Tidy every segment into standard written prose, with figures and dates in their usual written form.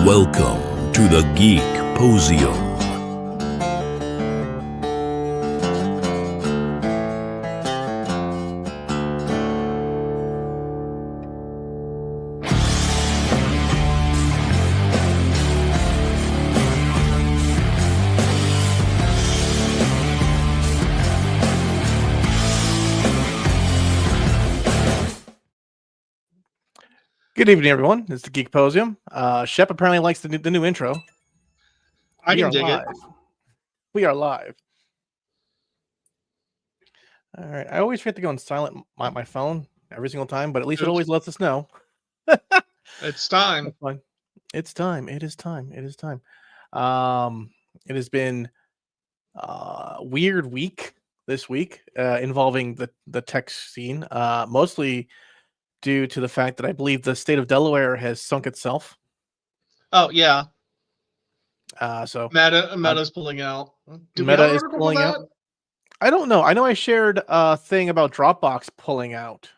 Welcome to the Geek Posium. Good evening, everyone. It's the Geek Posium. Shep apparently likes the new intro. I We can are dig live. it. We are live. All right. I always forget to go on silent my phone every single time, but at least it Oops. always lets us know. It's time. That's fine. It's time. It is time. It is time. It has been a weird week this week involving the tech scene, mostly due to the fact that I believe the state of Delaware has sunk itself. Oh yeah, So Meta's pulling out. Do we Meta have an is article pulling for out. that? I don't know. I know I shared a thing about Dropbox pulling out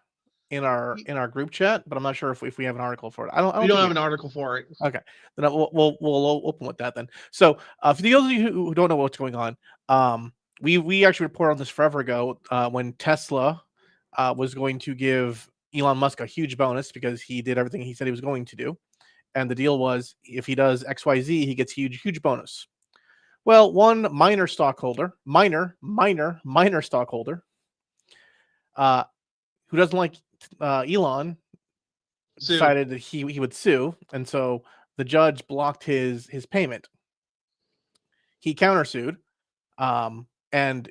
in our group chat, but I'm not sure if we have an article for it. I don't We think don't we have an article for it. Okay, then we'll open with that then. So for those of you who don't know what's going on, we actually reported on this forever ago when Tesla was going to give Elon Musk a huge bonus because he did everything he said he was going to do, and the deal was if he does XYZ, he gets huge bonus. Well, one minor stockholder, minor stockholder, who doesn't like Elon, decided that he would sue, and so the judge blocked his payment. He countersued, and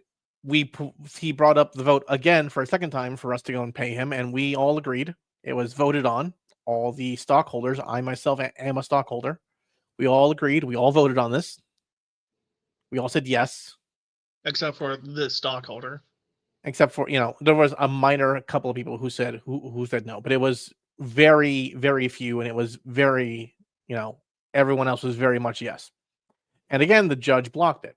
he brought up the vote again for a second time for us to go and pay him, and we all agreed. It was voted on. All the stockholders, I myself am a stockholder. We all agreed. We all voted on this. We all said yes. Except for the stockholder. Except for, there was a minor couple of people who said no, but it was very few, and it was very, everyone else was very much yes. And again, the judge blocked it.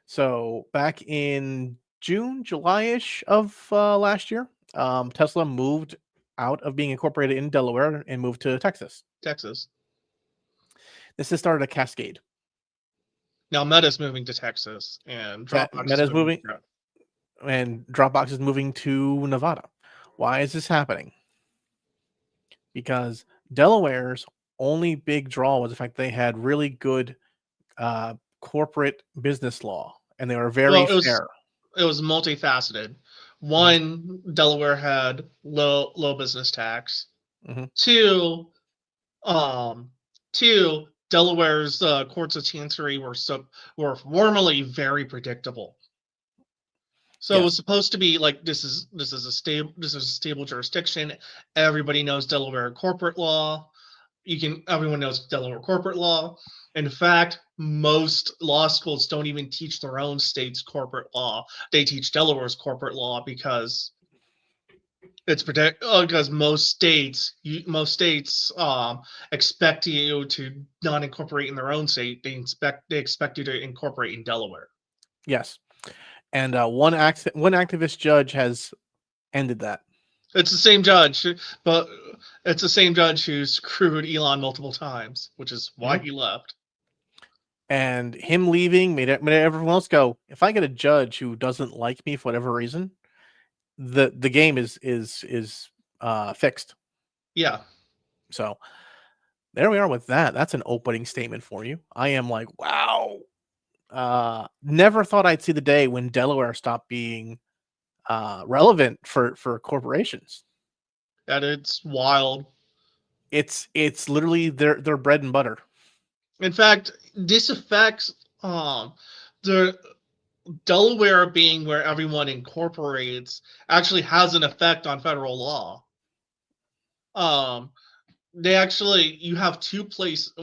So back in June, July-ish of last year, Tesla moved out of being incorporated in Delaware and moved to Texas. This has started a cascade. Now Meta's moving to Texas, and Dropbox Meta's moving, and Dropbox is moving to Nevada. Why is this happening? Because Delaware's only big draw was the fact they had really good corporate business law, and they were very fair. It was multifaceted. One, Delaware had low business tax. Mm-hmm. Two, Delaware's courts of chancery were formally very predictable. So It was supposed to be like this is a stable jurisdiction. Everybody knows Delaware corporate law. Everyone knows Delaware corporate law. In fact, most law schools don't even teach their own state's corporate law. They teach Delaware's corporate law because most states expect you to not incorporate in their own state. They expect you to incorporate in Delaware. Yes. And one activist judge has ended that. It's the same judge, but it's the same judge who screwed Elon multiple times, which is why he left. And him leaving made everyone else go, if I get a judge who doesn't like me for whatever reason, the game is fixed. Yeah. So there we are with that. That's an opening statement for you. I am like, wow. Never thought I'd see the day when Delaware stopped being relevant for corporations. And it's wild. It's literally their bread and butter. In fact, this affects the Delaware being where everyone incorporates actually has an effect on federal law. You have two places.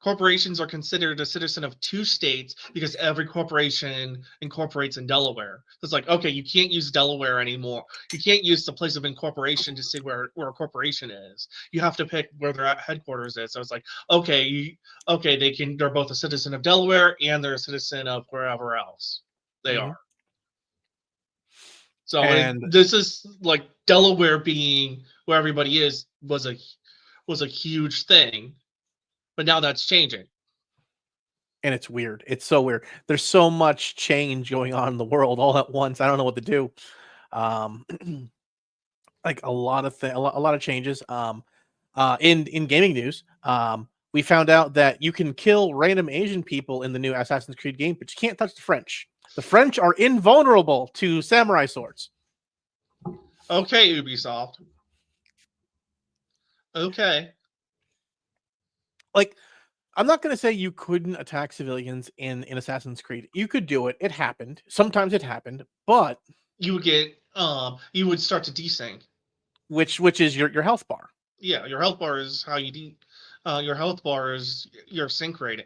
Corporations are considered a citizen of two states because every corporation incorporates in Delaware. It's like, okay, you can't use Delaware anymore. You can't use the place of incorporation to say where a corporation is. You have to pick where their headquarters is. So it's like, they're both a citizen of Delaware and they're a citizen of wherever else they are. So this is like Delaware being where everybody is was a huge thing. But now that's changing. And it's weird. It's so weird. There's so much change going on in the world all at once. I don't know what to do. Like a lot of changes. In gaming news, we found out that you can kill random Asian people in the new Assassin's Creed game, but you can't touch the French. The French are invulnerable to samurai swords. Okay, Ubisoft. Okay. Like, I'm not going to say you couldn't attack civilians in Assassin's Creed. You could do it. It happened. Sometimes it happened, but you would get you would start to desync. Which is your health bar. Yeah, your health bar is how you your health bar is your sync rate.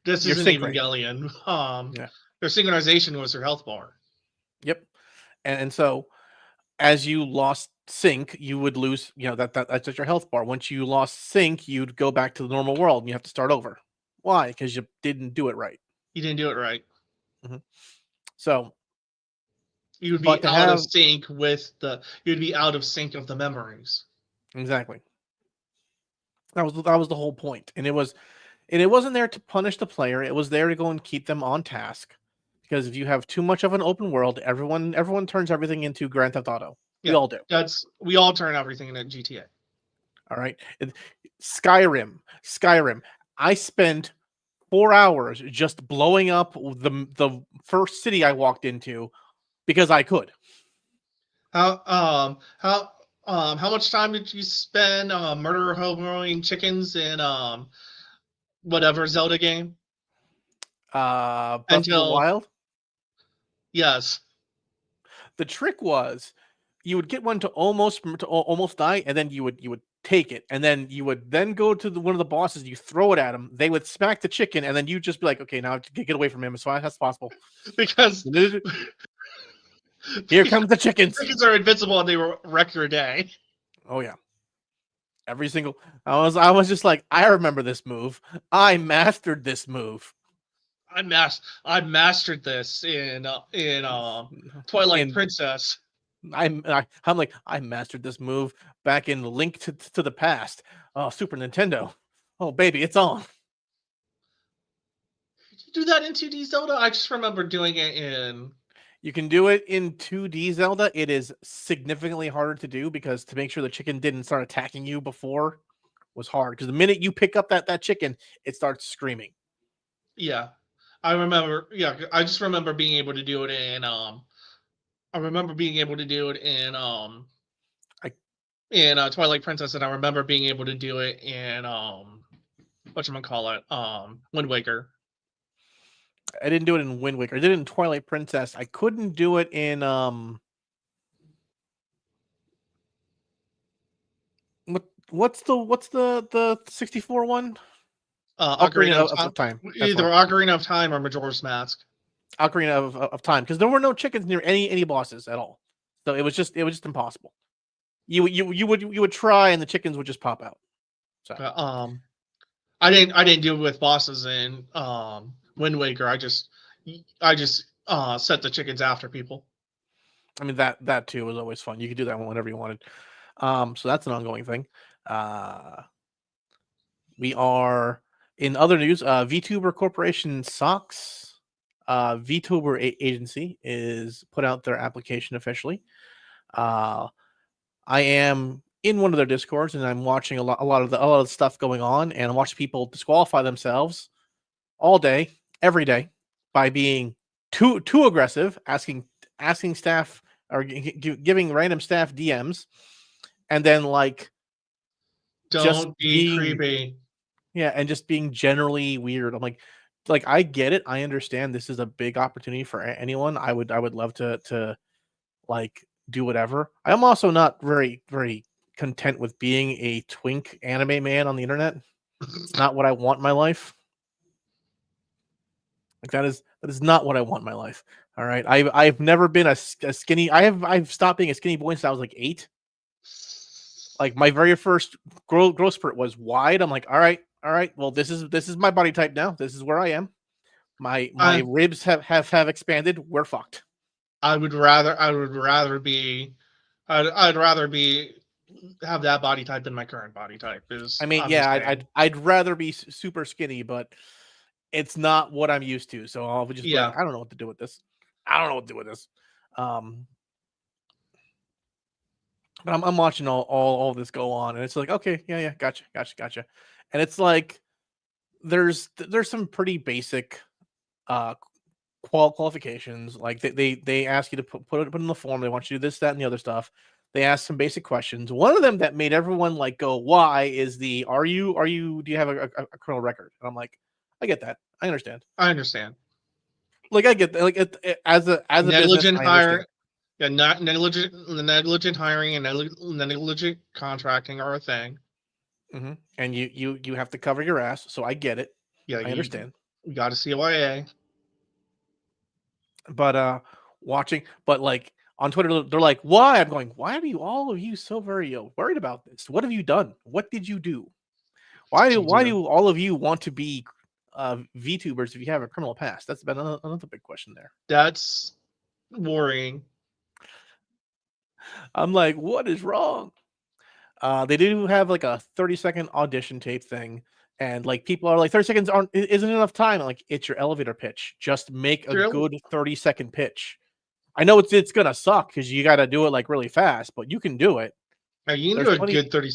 This isn't Evangelion. Yeah. Their synchronization was their health bar. Yep. And so as you lost sync, you would lose, that's just your health bar. Once you lost sync, you'd go back to the normal world and you have to start over. Why? Because you didn't do it right. You didn't do it right. Mm-hmm. So you would be out of sync with you'd be out of sync of the memories. Exactly. That was the whole point. And it wasn't there to punish the player. It was there to go and keep them on task. Because if you have too much of an open world, everyone turns everything into Grand Theft Auto. Yeah, we all do. We all turn everything into GTA. All right. Skyrim. I spent 4 hours just blowing up the first city I walked into because I could. How much time did you spend murder hoboing chickens in whatever Zelda game? Breath of the Wild? Yes. The trick was you would get one to almost die, and then you would take it, and then you would then go to one of the bosses, you throw it at him, they would smack the chicken, and then you just be like, okay, now I have to get away from him as fast as possible. Because here comes the chickens. Chickens are invincible and they wreck your day. Oh yeah. Every single I was just like, I remember this move. I mastered this move. I mastered this in Twilight Princess. I'm like, I mastered this move back in Link to the Past. Oh, Super Nintendo. Oh baby, it's on. Did you do that in 2D Zelda? I just remember doing it in. You can do it in 2D Zelda. It is significantly harder to do because to make sure the chicken didn't start attacking you before was hard. Because the minute you pick up that chicken, it starts screaming. Yeah, I remember. Yeah, I just remember being able to do it in. I remember being able to do it in Twilight Princess, and I remember being able to do it in whatchamacallit, Wind Waker. I didn't do it in Wind Waker. I did it in Twilight Princess. I couldn't do it in what's the 64 one? Ocarina of Time. Either Ocarina of Time or Majora's Mask. Ocarina of Time, because there were no chickens near any bosses at all, so it was just impossible. You would try and the chickens would just pop out. So I didn't do it with bosses in Wind Waker. I just set the chickens after people. I mean that too was always fun. You could do that whenever you wanted. So that's an ongoing thing. We are in other news. VTuber Corporation SOX, VTuber agency, is put out their application officially. I am in one of their discords and I'm watching a lot of the stuff going on, and I watch people disqualify themselves all day, every day, by being too aggressive, asking staff or giving random staff DMs, and then like don't be creepy. Yeah, and just being generally weird. I'm like I get it. I understand this is a big opportunity for anyone. I would love to like do whatever. I'm also not very content with being a twink anime man on the internet. It's not what I want in my life. Like that is not what I want in my life. All right, I've never been a skinny. I've stopped being a skinny boy since I was like 8. Like my very first growth spurt was wide. I'm like, all right. Well, this is my body type now. This is where I am. My ribs have expanded. We're fucked. I'd rather be have that body type than my current body type. I mean, I'm yeah, just saying. I'd rather be super skinny, but it's not what I'm used to. So I'll just be like, Yeah. I don't know what to do with this. I don't know what to do with this. But I'm watching all this go on, and it's like, okay, yeah, gotcha. And it's like there's some pretty basic uh qualifications. Like they ask you to put in the form. They want you to do this, that, and the other stuff. They ask some basic questions. One of them that made everyone like go, "Why?" is the Are you do you have a criminal record? And I'm like, I get that. I understand. I understand. Like I get that. Like as a business, Negligent I understand. hire, yeah, not negligent hiring and negligent contracting are a thing. And you have to cover your ass. So I get it. Yeah, I understand. you got a CYA. But but like on Twitter, they're like, "Why?" I'm going, "Why are you all of you so very worried about this? What have you done? What did you do? Why do all of you want to be VTubers if you have a criminal past?" That's been another big question there. That's worrying. I'm like, what is wrong? They do have like a 30-second audition tape thing, and like people are like, 30 seconds isn't enough time. Like, it's your elevator pitch. Just make a good 30-second pitch. I know it's gonna suck because you got to do it like really fast, but you can do it. You can There's do a plenty. good 30.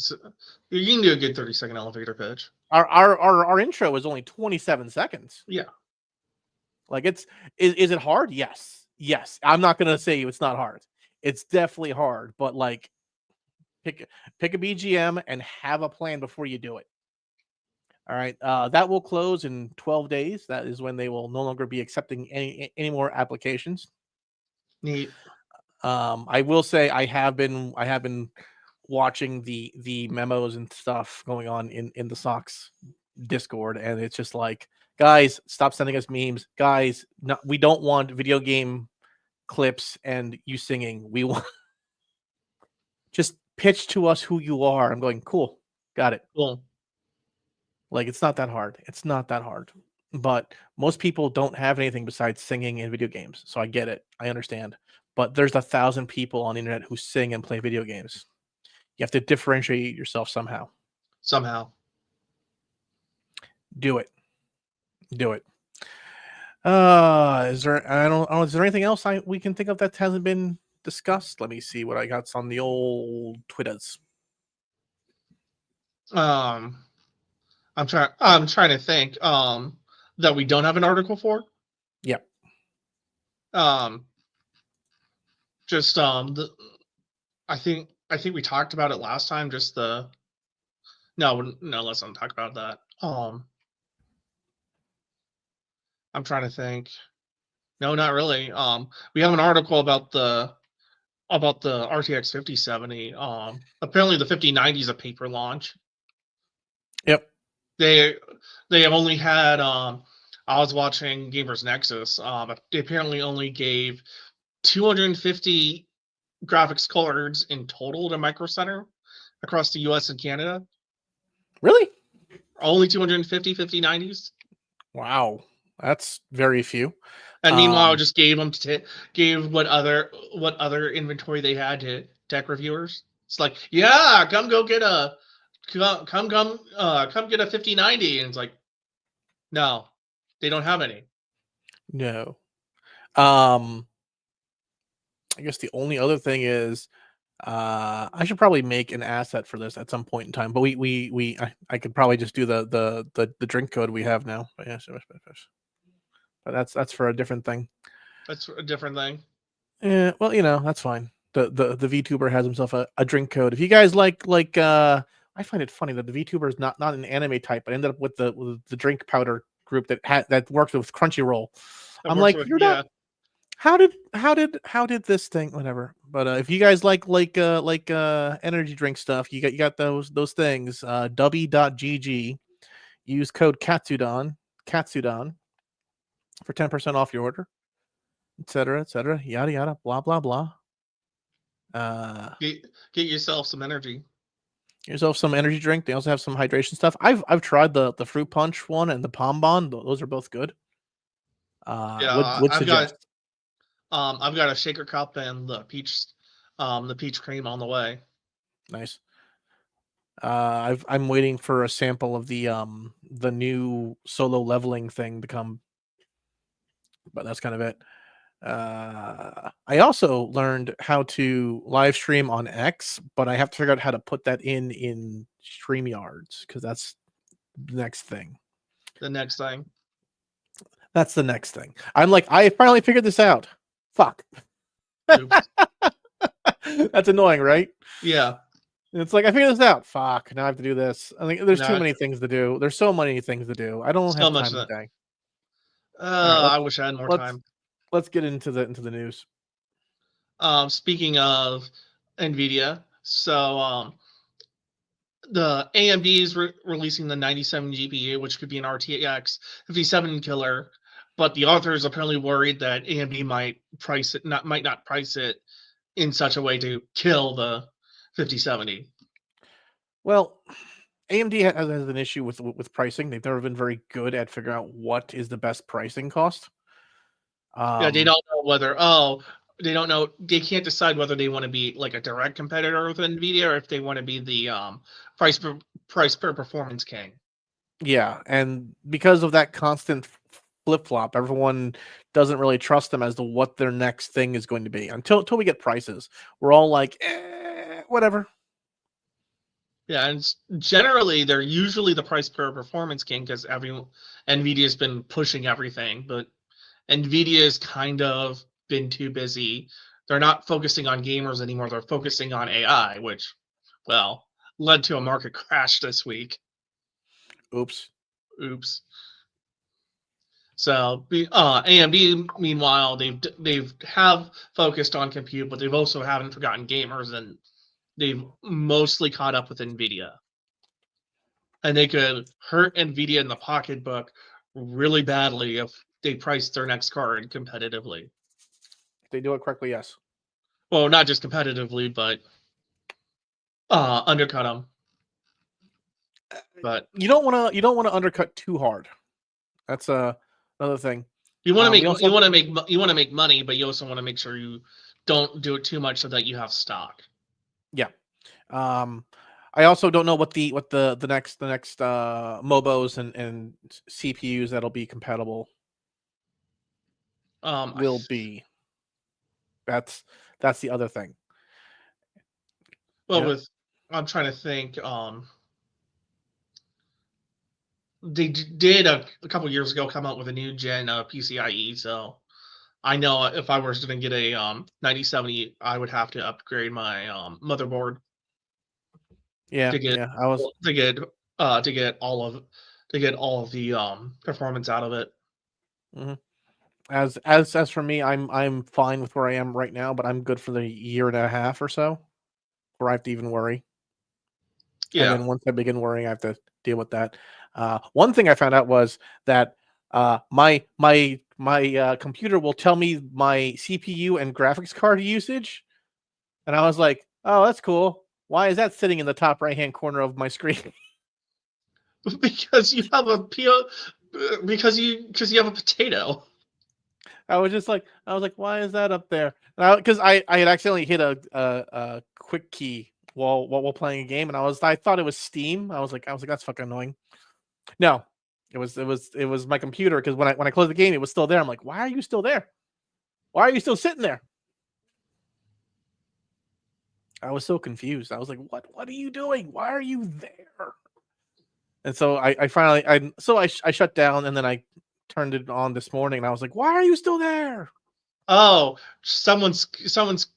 You can do a good 30-second elevator pitch. Our intro is only 27 seconds. Yeah. Like is it hard? Yes. I'm not gonna say it's not hard. It's definitely hard, but like pick a BGM and have a plan before you do it. All right. That will close in 12 days. That is when they will no longer be accepting any more applications. Neat. I will say I have been watching the memos and stuff going on in the Sox Discord, and it's just like, guys, stop sending us memes. Guys, no, we don't want video game clips and you singing. We want just pitch to us who you are. I'm going, cool, got it. Cool. Like, it's not that hard. It's not that hard. But most people don't have anything besides singing in video games. So I get it. I understand. But there's 1,000 people on the internet who sing and play video games. You have to differentiate yourself somehow. Somehow. Do it. Do it. Is there? I don't know. Is there anything else we can think of that hasn't been discussed? Let me see what I got on the old Twitters. I'm trying to think. That we don't have an article for. Yep. Just I think we talked about it last time. Just the no. Let's not talk about that. I'm trying to think. No, not really. We have an article about the RTX 5070. Apparently the 5090 is a paper launch. Yep. They have only had. I was watching Gamers Nexus. They apparently only gave 250 graphics cards in total to Micro Center across the U.S. and Canada. Really? Only 250 5090s. Wow, that's very few. And meanwhile, just gave what other inventory they had to tech reviewers. It's like, yeah, come get a 5090, and it's like, no, they don't have any. No. I guess the only other thing is, I should probably make an asset for this at some point in time. But I could probably just do the drink code we have now. But yeah, but that's for a different thing. That's a different thing. Yeah, well, that's fine. The VTuber has himself a drink code. If you guys like, I find it funny that the VTuber is not an anime type, but ended up with the drink powder group that works with Crunchyroll. I'm like, you're not. How did this thing, whatever? But if you guys like energy drink stuff, you got those things. W.GG. Use code Katsudan for 10% off your order, etc. Yada yada, blah blah blah. Get yourself some energy. Yourself some energy drink. They also have some hydration stuff. I've tried the fruit punch one and the Pomban. Those are both good. Would suggest. I've got a shaker cup and the peach cream on the way. Nice. I'm waiting for a sample of the new solo leveling thing to come, but that's kind of it. I also learned how to live stream on X, but I have to figure out how to put that in StreamYards because that's the next thing. The next thing. That's the next thing. I'm like, I finally figured this out. Fuck. That's annoying, right? Yeah. It's like I figured this out. Fuck. Now I have to do this. I think there's too many things to do. There's so many things to do. I don't so have much time today. I wish I had more time. Let's get into the news. Speaking of NVIDIA, so the AMD is releasing the 97 GPU, which could be an RTX 57 killer, but the author is apparently worried that AMD might not price it in such a way to kill the 5070. Well, AMD has an issue with pricing. They've never been very good at figuring out what is the best pricing cost. Yeah, they don't know whether they don't know, they can't decide whether they want to be like a direct competitor with NVIDIA or if they want to be the price per performance king. Yeah, and because of that constant flip-flop, everyone doesn't really trust them as to what their next thing is going to be until we get prices. We're all like, whatever. Yeah, and generally they're usually the price per performance king because NVIDIA's been pushing everything, but NVIDIA's kind of been too busy. They're not focusing on gamers anymore. They're focusing on AI, which, well, led to a market crash this week. Oops. So AMD, meanwhile, they've focused on compute, but they've also haven't forgotten gamers, and they've mostly caught up with NVIDIA. And they could hurt NVIDIA in the pocketbook really badly if they price their next card competitively. If they do it correctly, yes. Well, not just competitively, but undercut them. But you don't want to undercut too hard. That's another thing. You want to make money, but you also want to make sure you don't do it too much so that you have stock. Yeah. I also don't know what the next MOBOs and CPUs that'll be compatible will be. That's the other thing. Well, I'm trying to think. They did a couple years ago come out with a new gen PCIe, so I know if I was going to get a 9070, I would have to upgrade my motherboard. Yeah, to get all of the performance out of it. Mm-hmm. As for me, I'm fine with where I am right now, but I'm good for the year and a half or so, where I have to even worry. Yeah. And then once I begin worrying, I have to deal with that. One thing I found out was that my computer will tell me my CPU and graphics card usage, and I was like, "Oh, that's cool. Why is that sitting in the top right-hand corner of my screen?" Because you have because you have a potato. I was like, "Why is that up there?" Because I had accidentally hit a quick key while playing a game, and I thought it was Steam. I was like, that's fucking annoying. No, it was my computer, because when I closed the game, it was still there. I'm like, why are you still there? Why are you still sitting there? I was so confused. I was like, what are you doing? Why are you there? And so I finally I shut down, and then I turned it on this morning, and I was like, why are you still there? Oh, someone's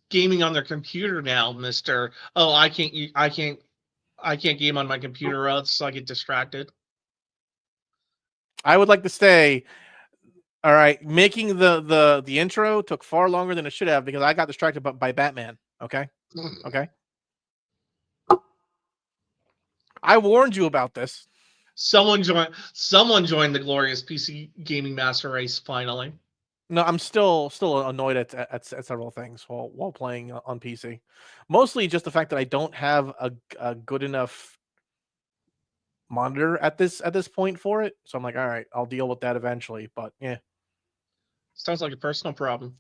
gaming on their computer now, Mister. Oh, I can't game on my computer else, so I get distracted. I would like to say, all right, making the intro took far longer than it should have because I got distracted by Batman. Okay. I warned you about this. Someone joined the glorious PC gaming master race finally. No, I'm still annoyed at several things while playing on PC. Mostly just the fact that I don't have a good enough monitor at this point for it. So I'm like, all right, I'll deal with that eventually. But yeah, sounds like a personal problem.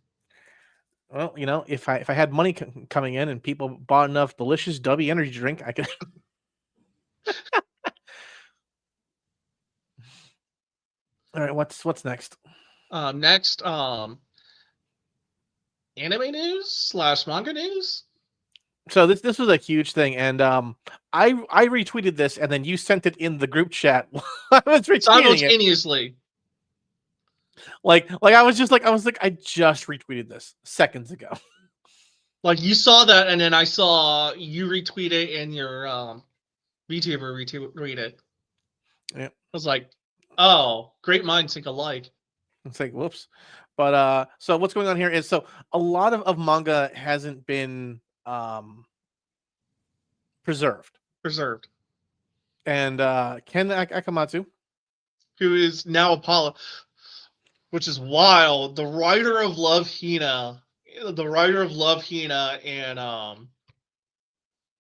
Well, if I had money coming in and people bought enough delicious W energy drink, I could. All right, what's next? Next, anime news / manga news. So this was a huge thing, and I retweeted this, and then you sent it in the group chat. I was retweeting simultaneously. it. Like I was like, I just retweeted this seconds ago. Like you saw that, and then I saw you retweet it, and your VTuber retweet it. Yeah. I was like, oh, great minds think alike. It's like, whoops. But so what's going on here is, so a lot of manga hasn't been preserved. And Ken Akamatsu, who is now Apollo, which is wild. The writer of Love Hina and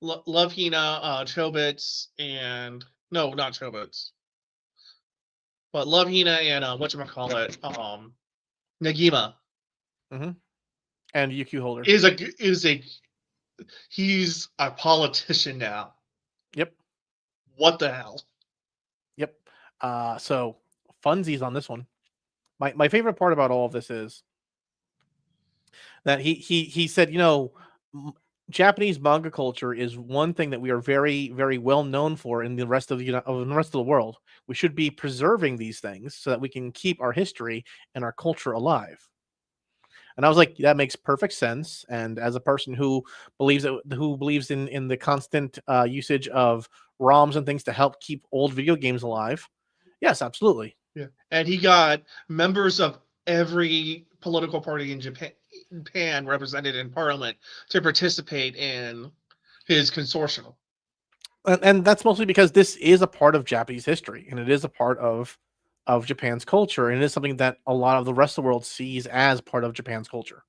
Love Hina, Chobits, and no, not Chobits, but Love Hina and whatchamacallit, Nagima. mm-hmm. And UQ Holder he's a politician now. Yep. What the hell? Yep. So funsies on this one. My favorite part about all of this is that he said, Japanese manga culture is one thing that we are very, very well known for in the rest of the world. We should be preserving these things so that we can keep our history and our culture alive. And I was like, that makes perfect sense. And as a person who believes in the constant usage of ROMs and things to help keep old video games alive, yes, absolutely. Yeah, and he got members of every political party in Japan represented in Parliament to participate in his consortium. And that's mostly because this is a part of Japanese history, and it is a part of Japan's culture, and it is something that a lot of the rest of the world sees as part of Japan's culture.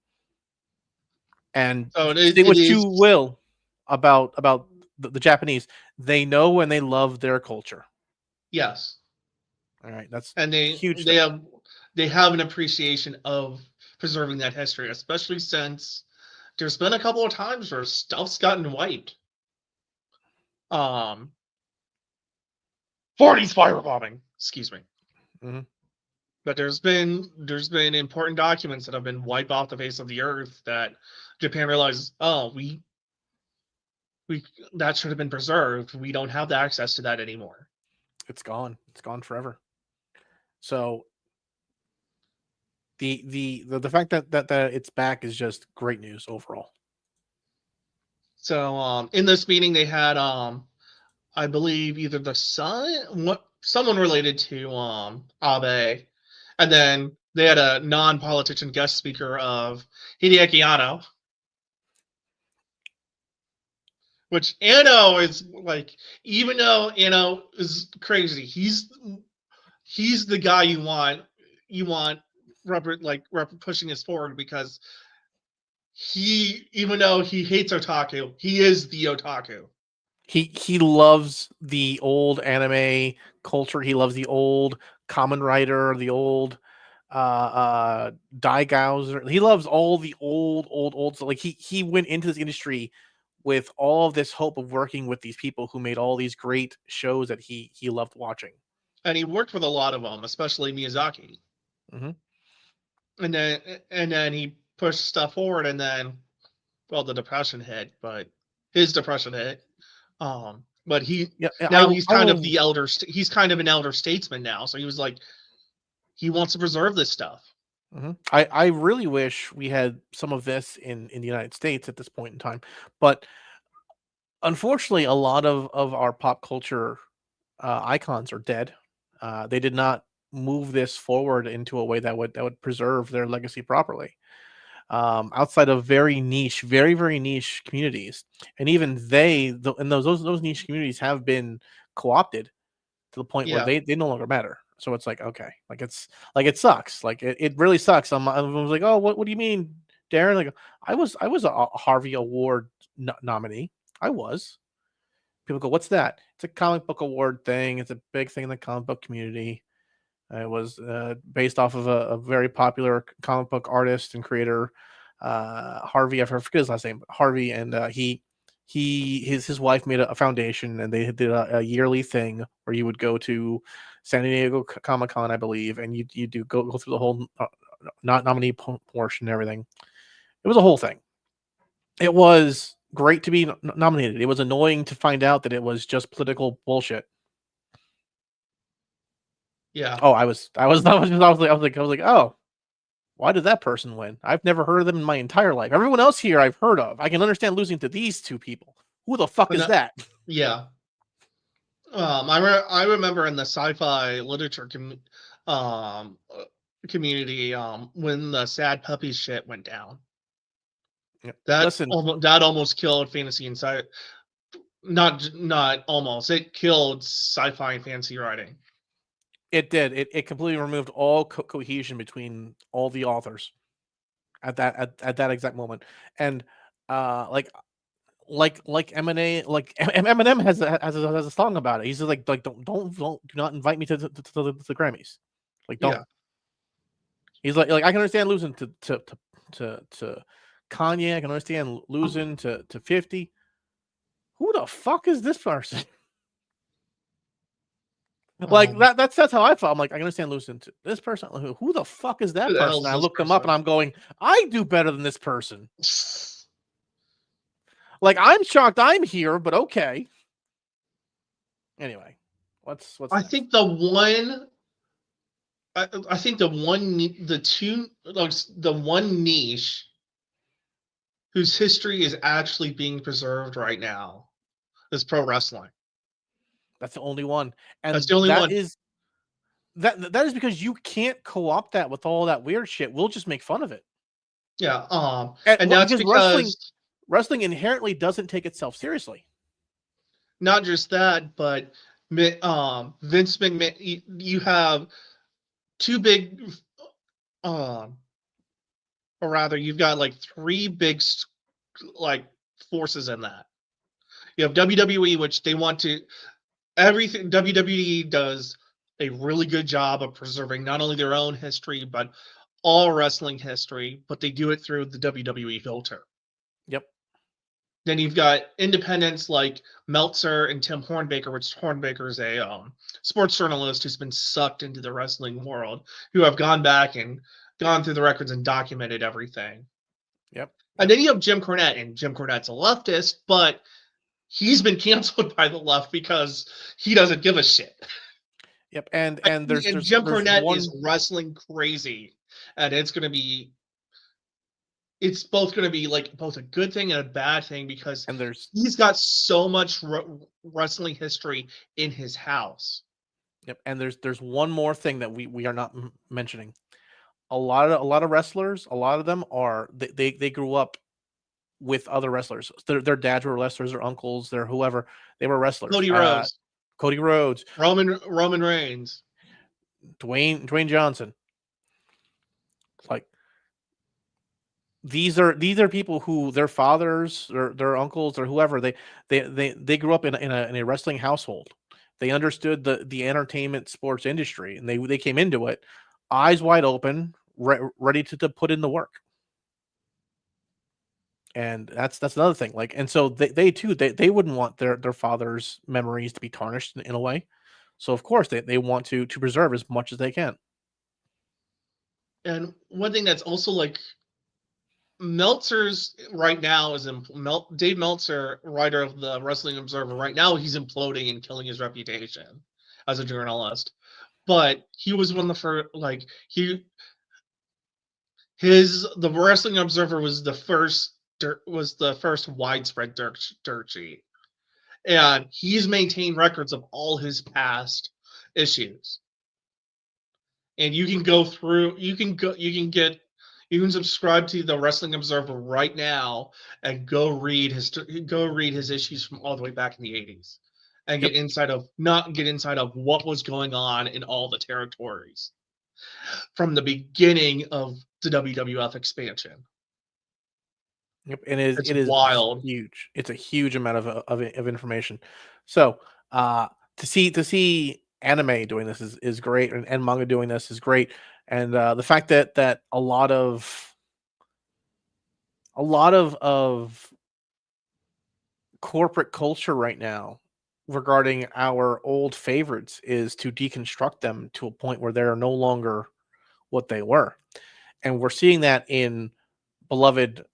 And so say what you will about the Japanese, they know and they love their culture. Yes. All right, that's and huge. They have an appreciation of preserving that history, especially since there's been a couple of times where stuff's gotten wiped. 40s firebombing, excuse me. Mm-hmm. But there's been important documents that have been wiped off the face of the earth that Japan realizes, oh, we that should have been preserved. We don't have the access to that anymore. It's gone. It's gone forever. So the fact that it's back is just great news overall. So in this meeting they had I believe either the son, someone related to Abe, and then they had a non-politician guest speaker of Hideaki Anno, which Anno is like, even though Anno is crazy, he's the guy you want pushing us forward, because even though he hates otaku, he is the otaku. He loves the old anime culture. He loves the old Kamen Rider, the old Daigaus. He loves all the old. So like he went into this industry with all of this hope of working with these people who made all these great shows that he loved watching. And he worked with a lot of them, especially Miyazaki. Mm-hmm. And then he pushed stuff forward, and then, well, the depression hit, but his depression hit. But he's kind of an elder statesman now, so he was like, he wants to preserve this stuff. Mm-hmm. I really wish we had some of this in the United States at this point in time, but unfortunately, a lot of our pop culture icons are dead. They did not move this forward into a way that would preserve their legacy properly. Outside of very very niche communities, and even those niche communities have been co-opted to the point where they no longer matter. So it's like, okay, like it sucks. Like it really sucks. I was like, oh, what do you mean, Darren? Like I was a Harvey Award nominee. I was. People go, what's that? It's a comic book award thing. It's a big thing in the comic book community. It was based off of a very popular comic book artist and creator Harvey. I forget his last name, Harvey, and his wife made a foundation, and they did a yearly thing where you would go to San Diego Comic Con, I believe, and you do go through the whole not nominee portion and everything. It was a whole thing. It was great to be nominated. It was annoying to find out that it was just political bullshit. Yeah. Oh, I was like, oh, why did that person win? I've never heard of them in my entire life. Everyone else here I've heard of. I can understand losing to these two people. Who the fuck is that? Yeah. I remember in the sci-fi literature community when the sad puppies shit went down. Yeah. That almost killed fantasy and sci. Not almost. It killed sci-fi and fantasy writing. It did. It completely removed all cohesion between all the authors at that exact moment. And like Eminem, like Eminem has a song about it. He's just like don't do not invite me to the Grammys. Like don't. Yeah. He's like I can understand losing to Kanye. I can understand losing to 50. Who the fuck is this person? Like that's how I felt. I'm like, I can understand losing to this person. Who the fuck is that person? I looked them up and I'm going, I do better than this person. Like, I'm shocked I'm here, but okay. Anyway, what's I next? think the one niche whose history is actually being preserved right now is pro wrestling. That's the only one. And that's the only one. That is because you can't co-opt that with all that weird shit. We'll just make fun of it. Yeah. And that's because wrestling inherently doesn't take itself seriously. Not just that, but Vince McMahon, you have two big, or rather, you've got like three big like forces in that. You have WWE, which they want to everything. WWE does a really good job of preserving not only their own history but all wrestling history, but they do it through the WWE filter. Yep. Then you've got independents like Meltzer and Tim Hornbaker, which Hornbaker is a sports journalist who's been sucked into the wrestling world, who have gone back and gone through the records and documented everything. Yep. And then you have Jim Cornette, and Jim Cornette's a leftist, but he's been canceled by the left because he doesn't give a shit. Yep. And Jim Cornette is wrestling crazy, and it's both going to be like both a good thing and a bad thing because he's got so much wrestling history in his house. Yep. And there's one more thing that we are not mentioning. A lot of wrestlers, a lot of them are they grew up with other wrestlers. Their dads were wrestlers, their uncles, their whoever, they were wrestlers. Cody Rhodes, Roman Reigns, Dwayne Johnson. Like these are people who their fathers or their uncles or whoever they grew up in a wrestling household. They understood the entertainment sports industry, and they came into it eyes wide open, ready to put in the work. And that's another thing. Like, and so they too wouldn't want their father's memories to be tarnished in a way. So of course they want to preserve as much as they can. And one thing that's also like Meltzer's right now is Dave Meltzer, writer of the Wrestling Observer. Right now, he's imploding and killing his reputation as a journalist. But he was one of the first, the Wrestling Observer was the first widespread dirt sheet, and he's maintained records of all his past issues. And you can go through, you can subscribe to the Wrestling Observer right now and go read his issues from all the way back in the 80s and get inside of what was going on in all the territories from the beginning of the WWF expansion. Yep, and it is wild. Huge. It's a huge amount of information. So to see anime doing this is great, and manga doing this is great. And the fact that a lot of a lot of corporate culture right now regarding our old favorites is to deconstruct them to a point where they're no longer what they were. And we're seeing that in beloved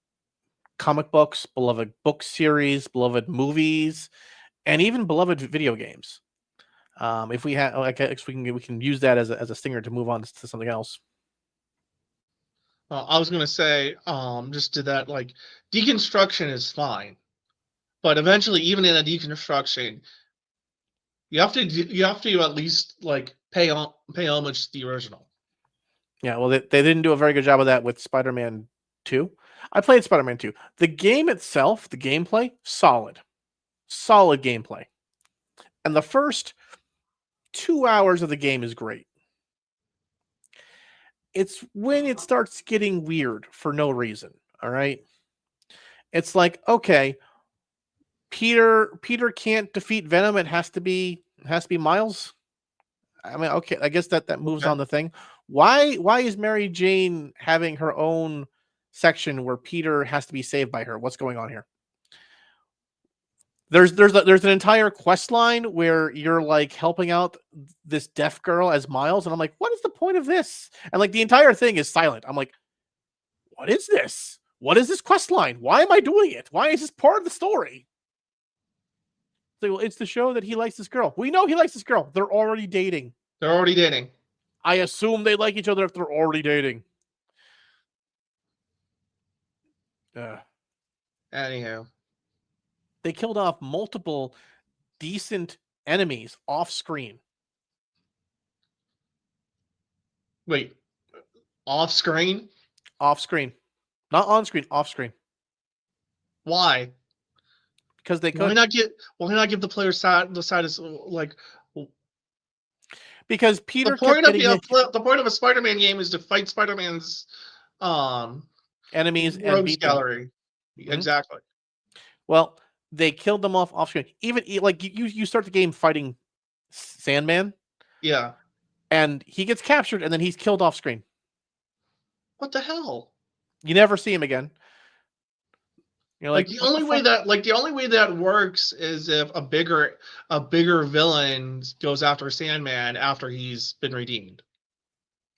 comic books, beloved book series, beloved movies, and even beloved video games. If we have, I guess we can use that as a stinger to move on to something else. I was gonna say, just to that, like, deconstruction is fine, but eventually, even in a deconstruction, you have to at least like pay homage to the original. Yeah, well, they didn't do a very good job of that with Spider-Man 2. I played Spider-Man 2. The game itself, the gameplay, solid gameplay, and the first 2 hours of the game is great. It's when it starts getting weird for no reason. All right, it's like, okay, Peter can't defeat Venom. It has to be Miles. I mean, okay, I guess that moves Okay. on the thing. Why is Mary Jane having her own section where Peter has to be saved by her? What's going on here? There's an entire quest line where you're like helping out this deaf girl as Miles, and I'm like, what is the point of this? And like the entire thing is silent. I'm like, what is this? What is this quest line? Why am I doing it? Why is this part of the story? So, well, it's to show that he likes this girl. We know he likes this girl. They're already dating. They're already dating. I assume they like each other if they're already dating. Anyhow, They killed off multiple decent enemies off screen. wait, off screen? Off screen. Not on screen, off screen. Why? Because they could. Why not give the player the side is like because Peter the point kept of the point of a Spider-Man game is to fight Spider-Man's enemies and rogues beat them. gallery. Mm-hmm. Exactly. Well, they killed them off screen. Even like you start the game fighting Sandman. Yeah. And he gets captured and then he's killed off screen. What the hell? You never see him again. You're like the only way that works is if a bigger villain goes after Sandman after he's been redeemed.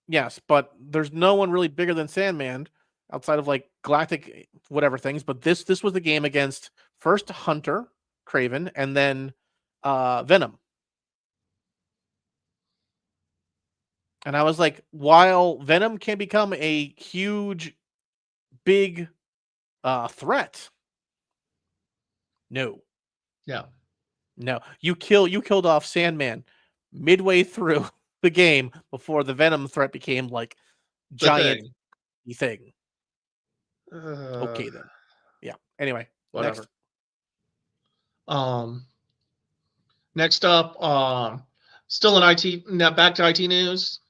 Yes, but there's no one really bigger than Sandman outside of like galactic whatever things. But this was the game against first Hunter, Craven, and then Venom. And I was like, while Venom can become a huge, big threat, no. You killed off Sandman midway through the game before the Venom threat became like giant thing. Okay then. Yeah. Anyway, whatever. Next up, still in IT. Now back to IT news.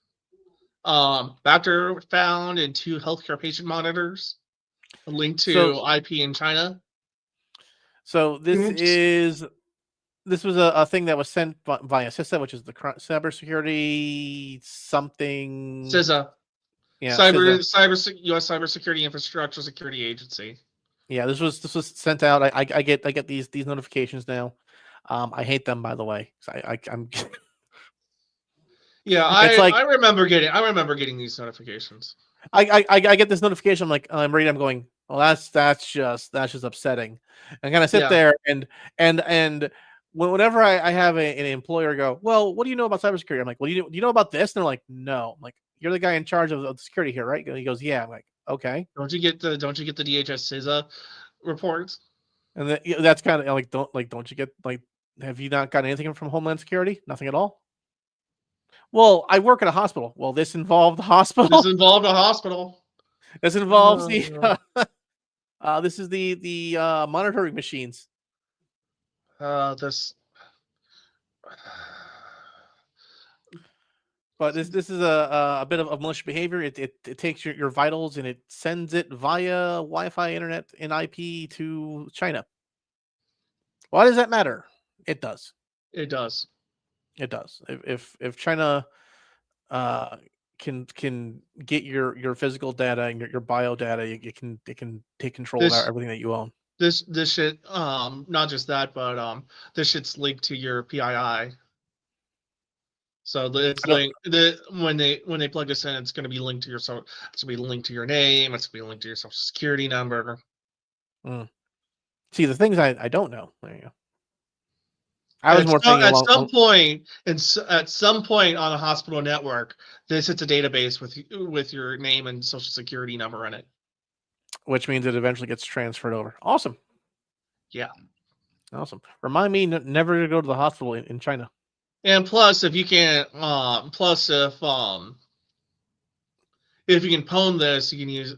Bacter found in 2 healthcare patient monitors. A link to IP in China. So this was a thing that was sent via CISA, which is the cybersecurity something. CISA. Yeah. U.S. Cybersecurity Infrastructure Security Agency. Yeah, this was sent out. I get these notifications now. I hate them, by the way. I'm. Yeah, I remember getting these notifications. I get this notification. I'm like, I'm reading. I'm going, well, that's just upsetting. And kind of sit there and whenever I have an employer go, well, what do you know about cybersecurity? I'm like, well, do you know about this? And they're like, no. I'm like, you're the guy in charge of the security here, right? He goes, yeah. I'm like, okay. Don't you get the DHS CISA reports? And that's kind of like, don't you get like, have you not got anything from Homeland Security? Nothing at all. Well, I work at a hospital. Well, this involved the hospital. This involved a hospital. This involves the. This is the monitoring machines. This. But this is a bit of malicious behavior. It takes your vitals and it sends it via Wi-Fi, internet, and IP to China. Why does that matter? It does. It does. It does. If China can get your physical data and your bio data. It can take control of everything that you own. This shit, not just that, but this shit's linked to your PII. So it's linked. When they plug this in, it's going to be linked to your it's going to be linked to your name. It's going to be linked to your social security number. See, the things I don't know. There you go. At some point on a hospital network, this hits a database with your name and social security number in it, which means it eventually gets transferred over. Awesome. Yeah. Awesome. Remind me never to go to the hospital in China. And plus, if you can, if you can pwn this, you can use,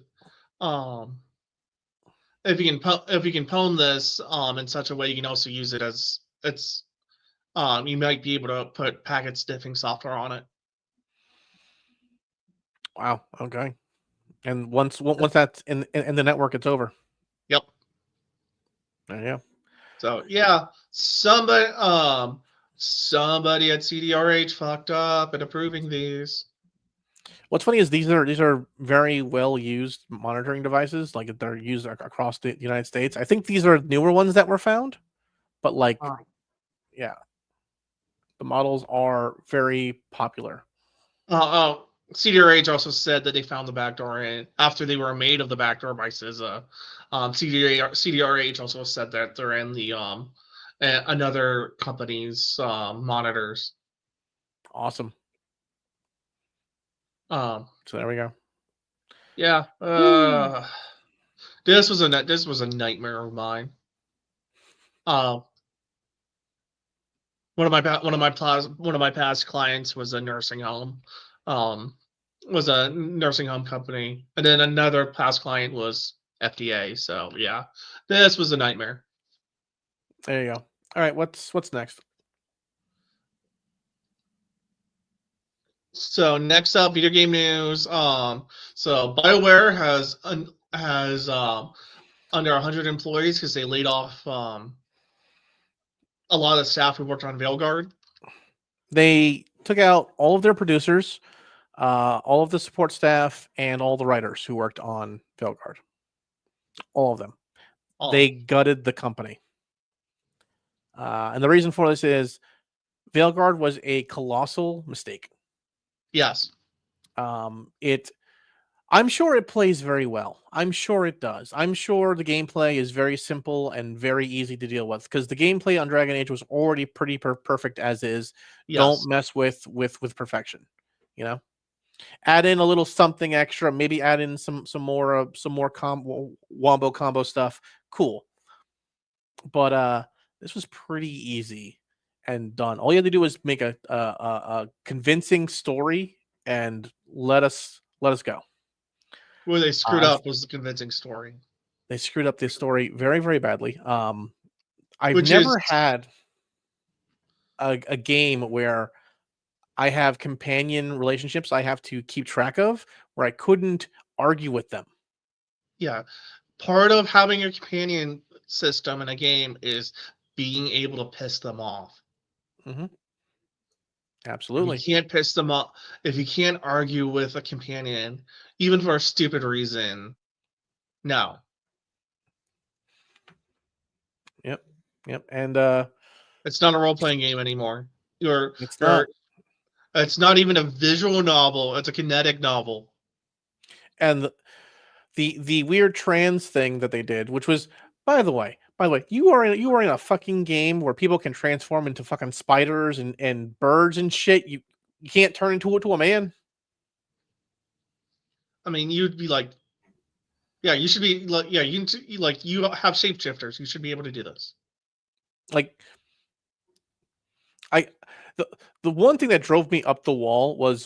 if you can pwn this, in such a way, you can also use it as you might be able to put packet sniffing software on it. Wow. Okay. And once that's in the network, it's over. Yep. There you go. So yeah, somebody at CDRH fucked up in approving these. What's funny is these are very well used monitoring devices. Like they're used across the United States. I think these are newer ones that were found, but yeah, the models are very popular. CDRH also said that they found the backdoor in after they were made of the backdoor by SZA. CDRH also said that they're in the another company's monitors. Awesome. So there we go. Yeah. This was a nightmare of mine. One of my past clients was a nursing home. Was a nursing home company, and then another past client was FDA. So yeah, this was a nightmare. There you go. All right, what's next? So next up, video game news. So BioWare has under 100 employees because they laid off a lot of staff who worked on Veilguard. They took out all of their producers, all of the support staff, and all the writers who worked on Veilguard. All of them. They gutted the company. And the reason for this is Veilguard was a colossal mistake. Yes. I'm sure it plays very well. I'm sure it does. I'm sure the gameplay is very simple and very easy to deal with because the gameplay on Dragon Age was already pretty perfect as is. Yes. Don't mess with perfection. You know, add in a little something extra. Maybe add in some more wombo combo stuff. Cool. But this was pretty easy and done. All you had to do was make a convincing story and let us go. Where they screwed up was the convincing story. They screwed up this story very, very badly. I've never had a game where I have companion relationships I have to keep track of where I couldn't argue with them. Yeah. Part of having a companion system in a game is being able to piss them off. Mm-hmm. Absolutely. If you can't piss them off, if you can't argue with a companion, even for a stupid reason, no. Yep. And it's not a role-playing game anymore. It's not. It's not even a visual novel. It's a kinetic novel. And the weird trans thing that they did, which was, by the way, you are in a fucking game where people can transform into fucking spiders and birds and shit. You can't turn into a man. I mean, you'd be like, yeah, you should be like, yeah, you have shapeshifters. You should be able to do this. Like, the one thing that drove me up the wall was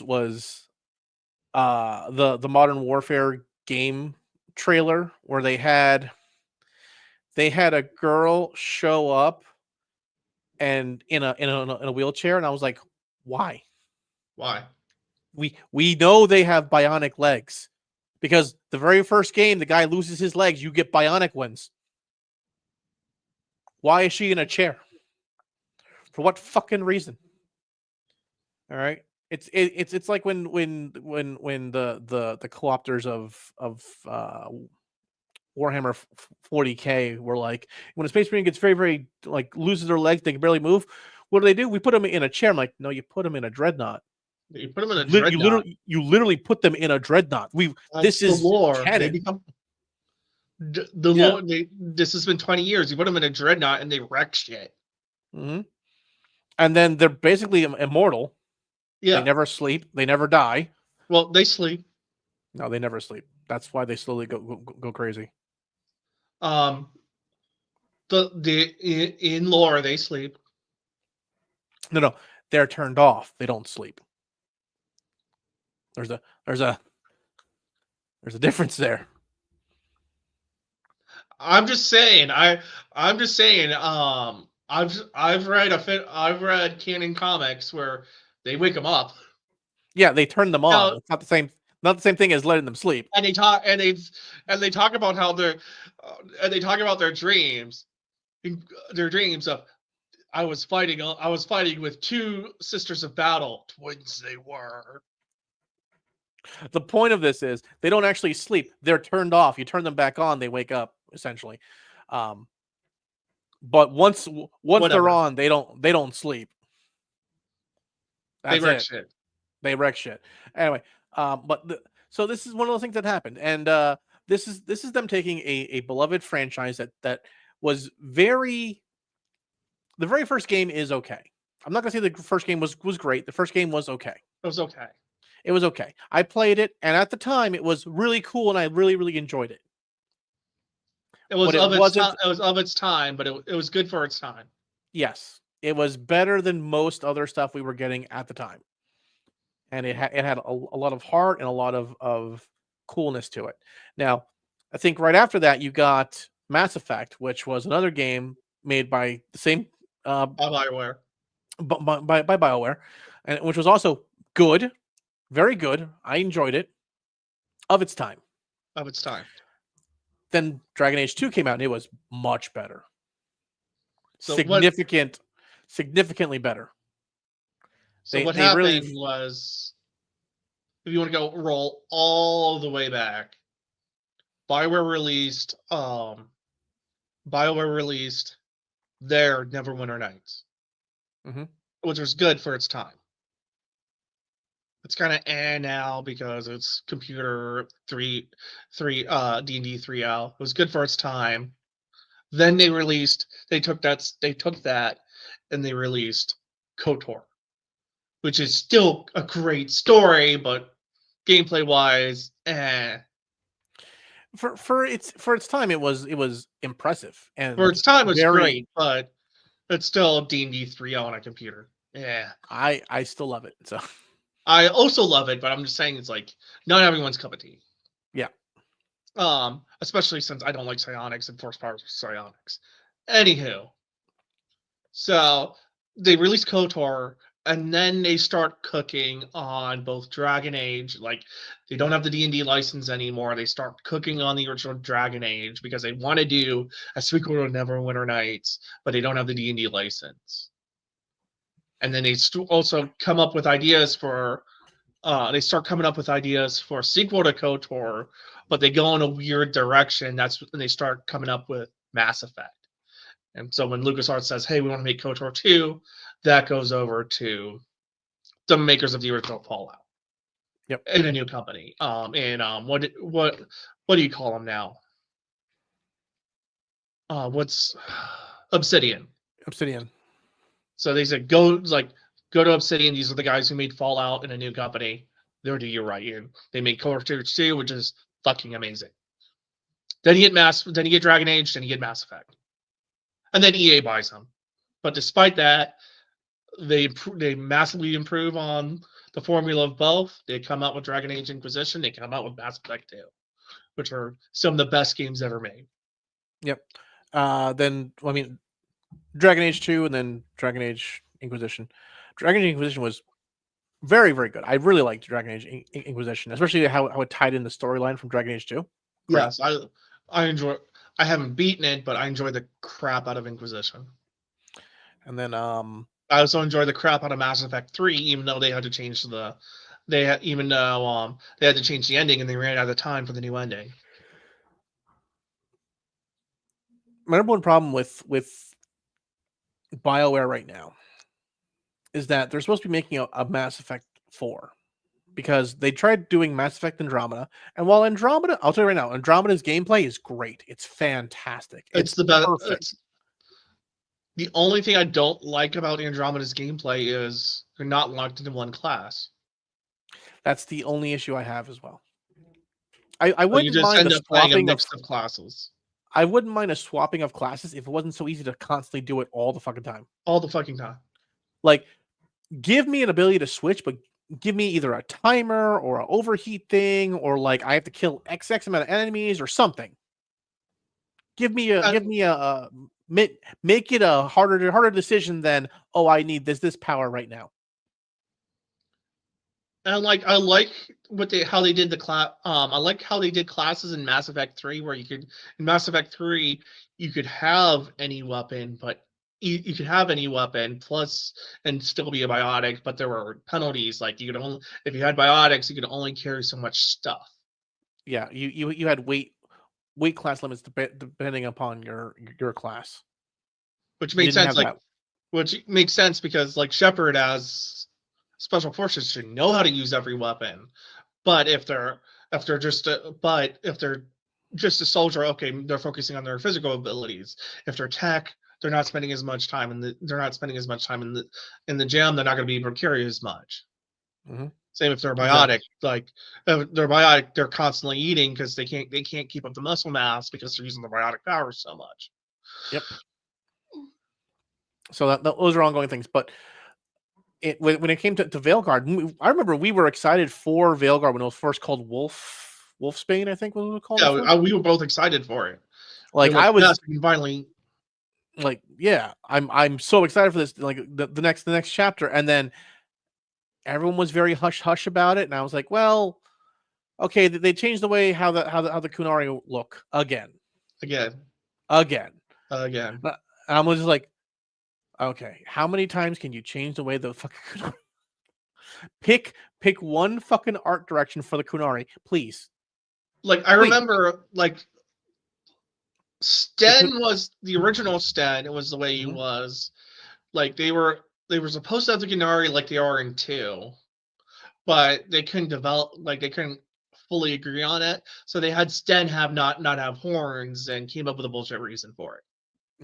the Modern Warfare game trailer where they had a girl show up and in a wheelchair, and I was like, why? We know they have bionic legs because the very first game the guy loses his legs, you get bionic ones. Why is she in a chair? For what fucking reason? All right. It's like when the co-opters of Warhammer 40K were like, when a Space Marine gets very like loses their legs, they can barely move. What do? We put them in a chair. I'm like, no, you put them in a dreadnought. You put them in a dreadnought. You literally put them in a dreadnought. This is the lore. canon. They become lore. This has been 20 years. You put them in a dreadnought and they wreck shit. Mm-hmm. And then they're basically immortal. Yeah. They never sleep. They never die. Well, they sleep. No, they never sleep. That's why they slowly go crazy. In lore they sleep. No, they're turned off. They don't sleep. There's a difference there. I'm just saying. I'm just saying. I've read canon comics where they wake them up. Yeah, they turn them on. It's not the same. Not the same thing as letting them sleep. And they talk about how they're and they talk about their dreams. Their dreams of I was fighting with two sisters of battle, twins they were. The point of this is they don't actually sleep. They're turned off. You turn them back on, they wake up essentially. But once they're on, they don't sleep. They wreck shit. They wreck shit. Anyway, so this is one of those things that happened, and this is them taking a beloved franchise that was very. The very first game is okay. I'm not gonna say the first game was great. The first game was okay. It was okay. It was okay. I played it, and at the time, it was really cool, and I really enjoyed it. It was of its time, but it was good for its time. Yes, it was better than most other stuff we were getting at the time, and it had a lot of heart and a lot of coolness to it. Now, I think right after that, you got Mass Effect, which was another game made by the same BioWare, by BioWare, and which was also good, very good. I enjoyed it of its time. Then Dragon Age 2 came out, and it was much better. So significantly better. So what happened was, if you want to go roll all the way back, BioWare released their Neverwinter Nights, which was good for its time. It's kind of now because it's computer D&D 3L. It was good for its time. Then they took that and they released KOTOR, which is still a great story, but gameplay wise, For its time, it was impressive, and for its time it was great, but it's still D&D 3L on a computer. Yeah, I still love it. So I also love it, but I'm just saying it's like not everyone's cup of tea. Yeah. Especially since I don't like psionics and force powers psionics. Anywho, so they release KOTOR, and then they start cooking on both Dragon Age. Like, they don't have the D&D license anymore. They start cooking on the original Dragon Age because they want to do a sequel to Neverwinter Nights, but they don't have the D&D license. And then they also come up with ideas for. They start coming up with ideas for a sequel to KOTOR, but they go in a weird direction. That's when they start coming up with Mass Effect. And so when LucasArts says, "Hey, we want to make KOTOR 2," that goes over to the makers of the original Fallout. Yep. In a new company. What do you call them now? What's Obsidian? So they said, go to Obsidian. These are the guys who made Fallout in a new company. They'll do you right. They made KOTOR 2, which is fucking amazing. Then you get Dragon Age, then you get Mass Effect. And then EA buys them. But despite that, they massively improve on the formula of both. They come out with Dragon Age Inquisition. They come out with Mass Effect 2, which are some of the best games ever made. Yep. Dragon Age 2 and then Dragon Age Inquisition. Dragon Age Inquisition was very, very good. I really liked Dragon Age Inquisition, especially how it tied in the storyline from Dragon Age 2. Great. Yes, I enjoy. I haven't beaten it, but I enjoy the crap out of Inquisition. And then I also enjoy the crap out of Mass Effect 3, even though they had to change the they had to change the ending and they ran out of time for the new ending. My number one problem with BioWare right now is that they're supposed to be making a Mass Effect 4 because they tried doing Mass Effect Andromeda, and while Andromeda, I'll tell you right now, Andromeda's gameplay is great. It's fantastic. It's the best. Perfect. The only thing I don't like about Andromeda's gameplay is they're not locked into one class. That's the only issue I have as well. I So you wouldn't just mind end the up playing a swapping mix of classes I wouldn't mind a swapping of classes if it wasn't so easy to constantly do it all the fucking time. all the fucking time. Like, give me an ability to switch, but give me either a timer or an overheat thing, or like I have to kill XX amount of enemies or something. Give me a make it a harder decision than, oh, I need this power right now. And I like how they did the class. I like how they did classes in Mass Effect 3, where in Mass Effect 3 you could have any weapon, but you could have any weapon plus and still be a biotic, but there were penalties. Like you could only if you had biotics, you could only carry so much stuff. Yeah, you had weight class limits depending upon your class, Which you made didn't sense. have that. Which makes sense because Shepard as special forces should know how to use every weapon. But if they're just a soldier, okay, they're focusing on their physical abilities. If they're tech, they're not spending as much time in the gym. They're not going to be able to carry as much. Mm-hmm. Same if they're biotic. Like if they're biotic, they're constantly eating because they can't keep up the muscle mass because they're using the biotic powers so much. Yep. So those are ongoing things, but when it came to Veilguard, I remember we were excited for Veilguard when it was first called Wolfsbane, I think was what it was called. Yeah, we were both excited for it. Like I was, yes, we can finally. Like, yeah, I'm so excited for this. Like the next chapter, and then everyone was very hush about it, and I was like, well, okay, they changed the way how the Kunari look again. I was just like, okay, how many times can you change the way the fucking Kunari? Pick one fucking art direction for the Kunari, please. Like I remember, like Sten was the original Sten. It was the way he was. Like they were supposed to have the Kunari like they are in 2, but they couldn't they couldn't fully agree on it. So they had Sten not have horns and came up with a bullshit reason for it.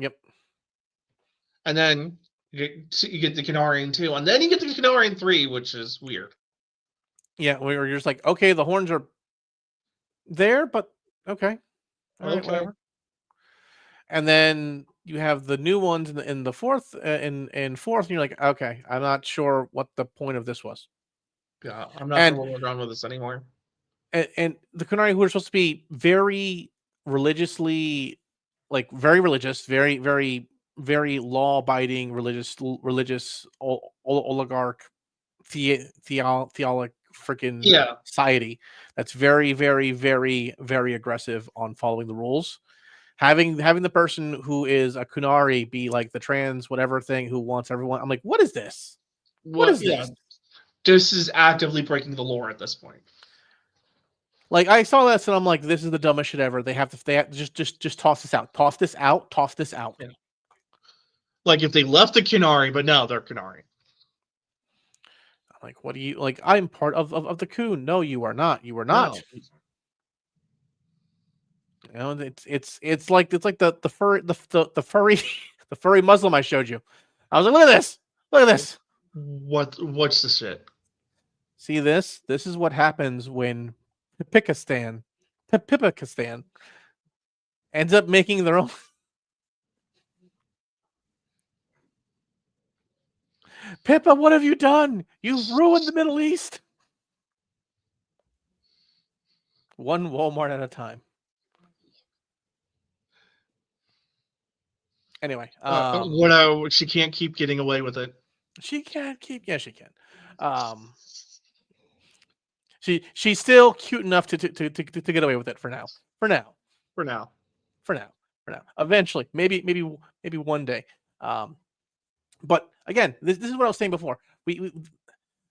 Yep. And then you get the Kunari in 2, and then you get the Kunari in 3, which is weird. Yeah, where you're just like, okay, the horns are there, but okay. All right, whatever. And then you have the new ones in the fourth, in fourth, and you're like, okay, I'm not sure what the point of this was. Yeah, I'm not sure what we're going with this anymore. And the Kunari, who are supposed to be very religiously, like very religious, very, very, very law-abiding, religious oligarch, theolic freaking society that's very, very, very, very aggressive on following the rules. Having the person who is a Kunari be like the trans whatever thing who wants everyone. I'm like, what is this? What is this? This is actively breaking the lore at this point. Like I saw this and I'm like, this is the dumbest shit ever. They have to just toss this out. Toss this out. Yeah. Like if they left the Kunari, but now they're Kunari. I'm like, what do you like? I'm part of the Kun. No, you are not. You are not. No. You know, it's like the furry the furry Muslim I showed you. I was like, look at this. Look at this. What's the shit? See this? This is what happens when Pipakistan ends up making their own. Pippa, what have you done? You've ruined the Middle East. One Walmart at a time. Anyway, she can't keep getting away with it. She can't keep. Yeah, she can. She's still cute enough to get away with it for now. For now. Eventually, maybe one day. But again, this is what I was saying before.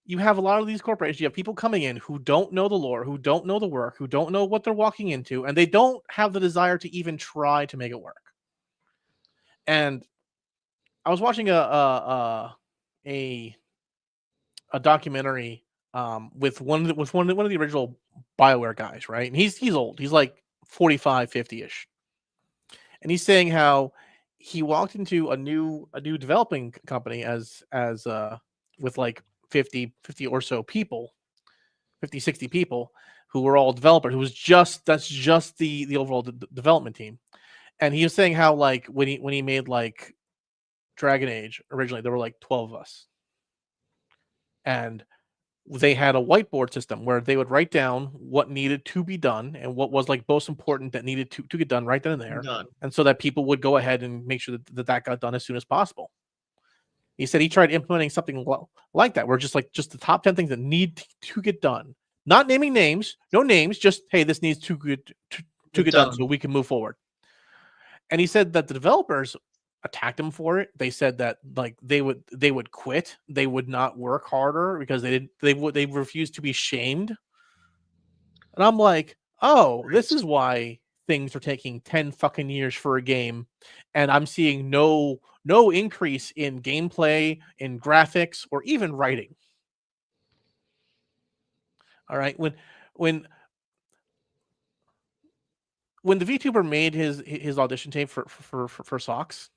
You have a lot of these corporations. You have people coming in who don't know the lore, who don't know the work, who don't know what they're walking into, and they don't have the desire to even try to make it work. And I was watching a documentary with one of the original BioWare guys, right? And he's old. He's like 45, 50-ish. And he's saying how he walked into a new developing company as with like 50 or so people, 50, 60 people who were all developers. Who was that's just the overall development team. And he was saying how like when he made like Dragon Age originally, there were like 12 of us. And they had a whiteboard system where they would write down what needed to be done and what was like most important that needed to get done right then and there. Done. And so that people would go ahead and make sure that got done as soon as possible. He said he tried implementing something like that, where just the top 10 things that need to get done. Not naming names, no names, just, hey, this needs to get done so we can move forward. And he said that the developers attacked him for it. They said that like they would quit. They would not work harder because they refused to be shamed. And I'm like, oh, this is why things are taking 10 fucking years for a game, and I'm seeing no increase in gameplay, in graphics, or even writing. All right, when the VTuber made his audition tape for Socks,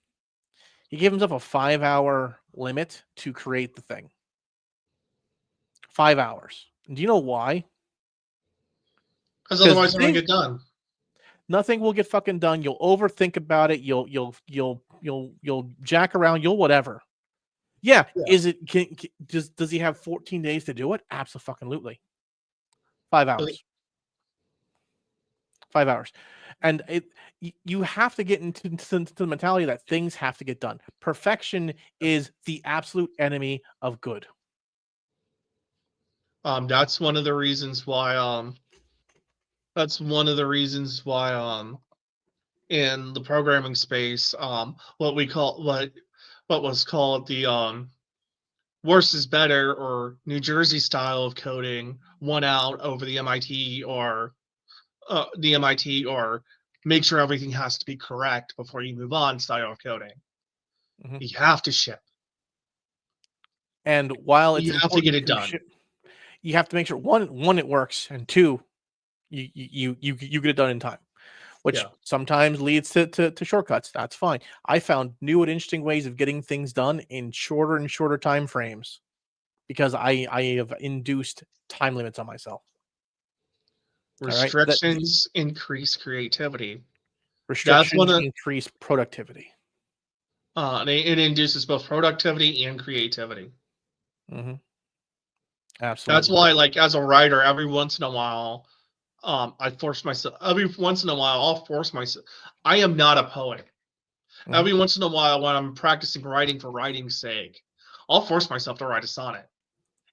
he gave himself a 5-hour limit to create the thing. 5 hours. And do you know why? Because otherwise it won't get done. Nothing will get fucking done. You'll overthink about it. You'll jack around. You'll whatever. Yeah. Is it? Does he have 14 days to do it? Absolutely. 5 hours. 5 hours, and you have to get into the mentality that things have to get done. Perfection is the absolute enemy of good. That's one of the reasons why. In the programming space, what was called the worse is better, or New Jersey style of coding, won out over the MIT or make sure everything has to be correct before you move on style of coding. Mm-hmm. You have to ship. And while it's you have to get it done, you have to make sure one it works, and two, you get it done in time, which sometimes leads to shortcuts. That's fine. I found new and interesting ways of getting things done in shorter and shorter time frames because I have induced time limits on myself. Restrictions increase creativity. Restrictions increase productivity. It induces both productivity and creativity. Mm-hmm. Absolutely. That's why, like, as a writer, every once in a while, I force myself. Every once in a while, I'll force myself. I am not a poet. Mm-hmm. Every once in a while, when I'm practicing writing for writing's sake, I'll force myself to write a sonnet.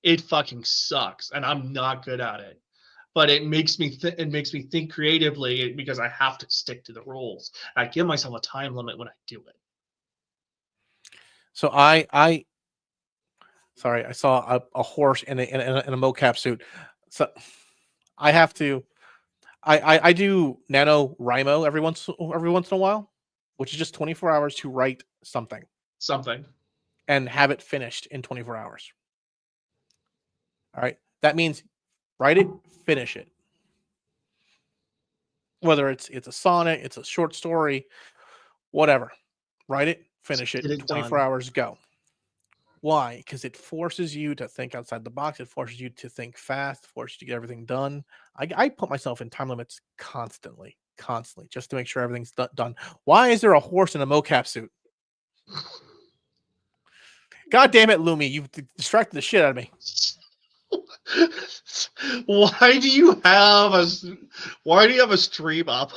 It fucking sucks, and I'm not good at it. But it makes me think creatively because I have to stick to the rules. I give myself a time limit when I do it. So I saw a horse in a mocap suit. So I have to. I do NaNoWriMo every once in a while, which is just 24 hours to write something, and have it finished in 24 hours. All right, that means write it, finish it. Whether it's a sonnet, it's a short story, whatever. Write it, finish it, 24 hours, go. Why? Because it forces you to think outside the box. It forces you to think fast, forces you to get everything done. I put myself in time limits constantly, just to make sure everything's done. Why is there a horse in a mocap suit? God damn it, Lumi. You've distracted the shit out of me. Why do you have a stream up?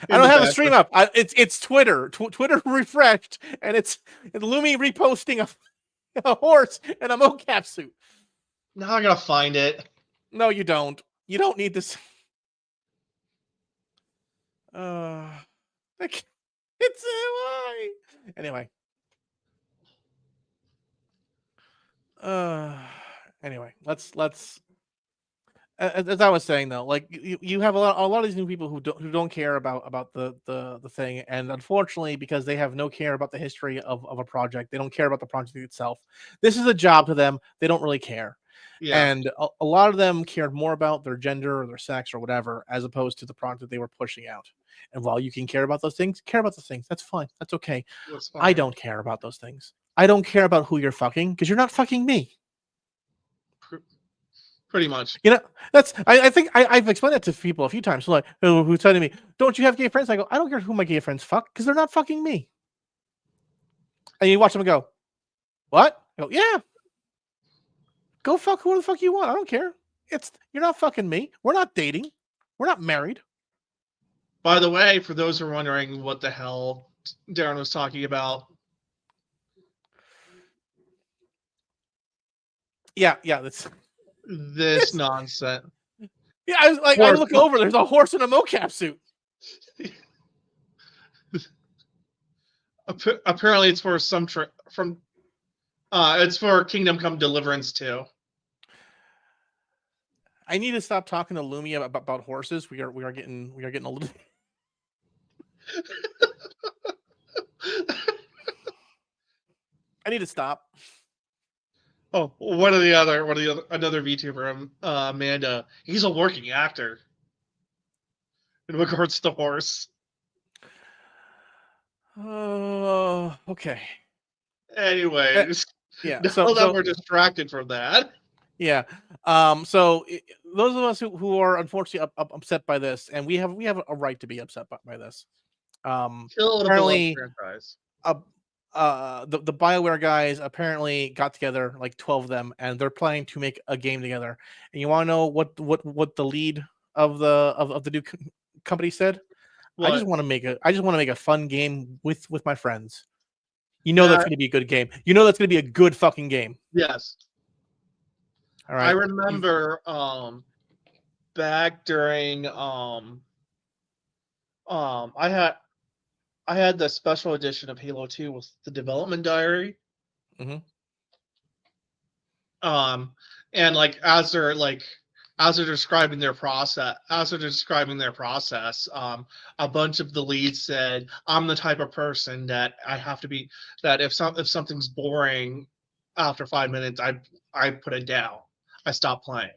I don't have a stream up. It's Twitter. Twitter refreshed, and it's Lumi reposting a horse in a mocap suit. Now I gotta find it. No, you don't. You don't need this. It's why. Anyway. Anyway, let's as I was saying though, like you have a lot of these new people who don't care about the thing, and unfortunately, because they have no care about the history of a project, they don't care about the project itself. This is a job to them. They don't really care. Yeah. And a lot of them cared more about their gender or their sex or whatever, as opposed to the product that they were pushing out. And while you can care about those things, care about the things. That's fine. That's okay. That's I fine. don't care about those things. I don't care about who you're fucking because you're not fucking me. Pretty much. You know, I think I've explained that to people a few times. So like, who said to me, "Don't you have gay friends?" I go, "I don't care who my gay friends fuck because they're not fucking me." And you watch them and go, "What?" I go, "Yeah, go fuck who the fuck you want. I don't care. You're not fucking me. We're not dating. We're not married." By the way, for those who are wondering what the hell Darren was talking about, yeah, that's this nonsense. Yeah, I was like, I look over. There's a horse in a mocap suit. Apparently, it's for some it's for Kingdom Come Deliverance too. I need to stop talking to Lumia about horses. We are getting a little. I need to stop. Oh, another VTuber, Amanda. He's a working actor. In regards to horse. Oh, okay. Anyways, yeah. So we're distracted from that. Yeah. So those of us who are unfortunately upset by this, and we have a right to be upset by this. Apparently, the BioWare guys apparently got together, like 12 of them, and they're planning to make a game together. And you want to know what the lead of the new company said? What? I just want to make a fun game with my friends. That's going to be a good game. That's going to be a good fucking game. Yes. All right. I remember back during I had the special edition of Halo 2 with the development diary. Mm-hmm. And like as they're describing their process, a bunch of the leads said, "I'm the type of person that I have to be. That if something's boring after 5 minutes, I put it down. I stop playing."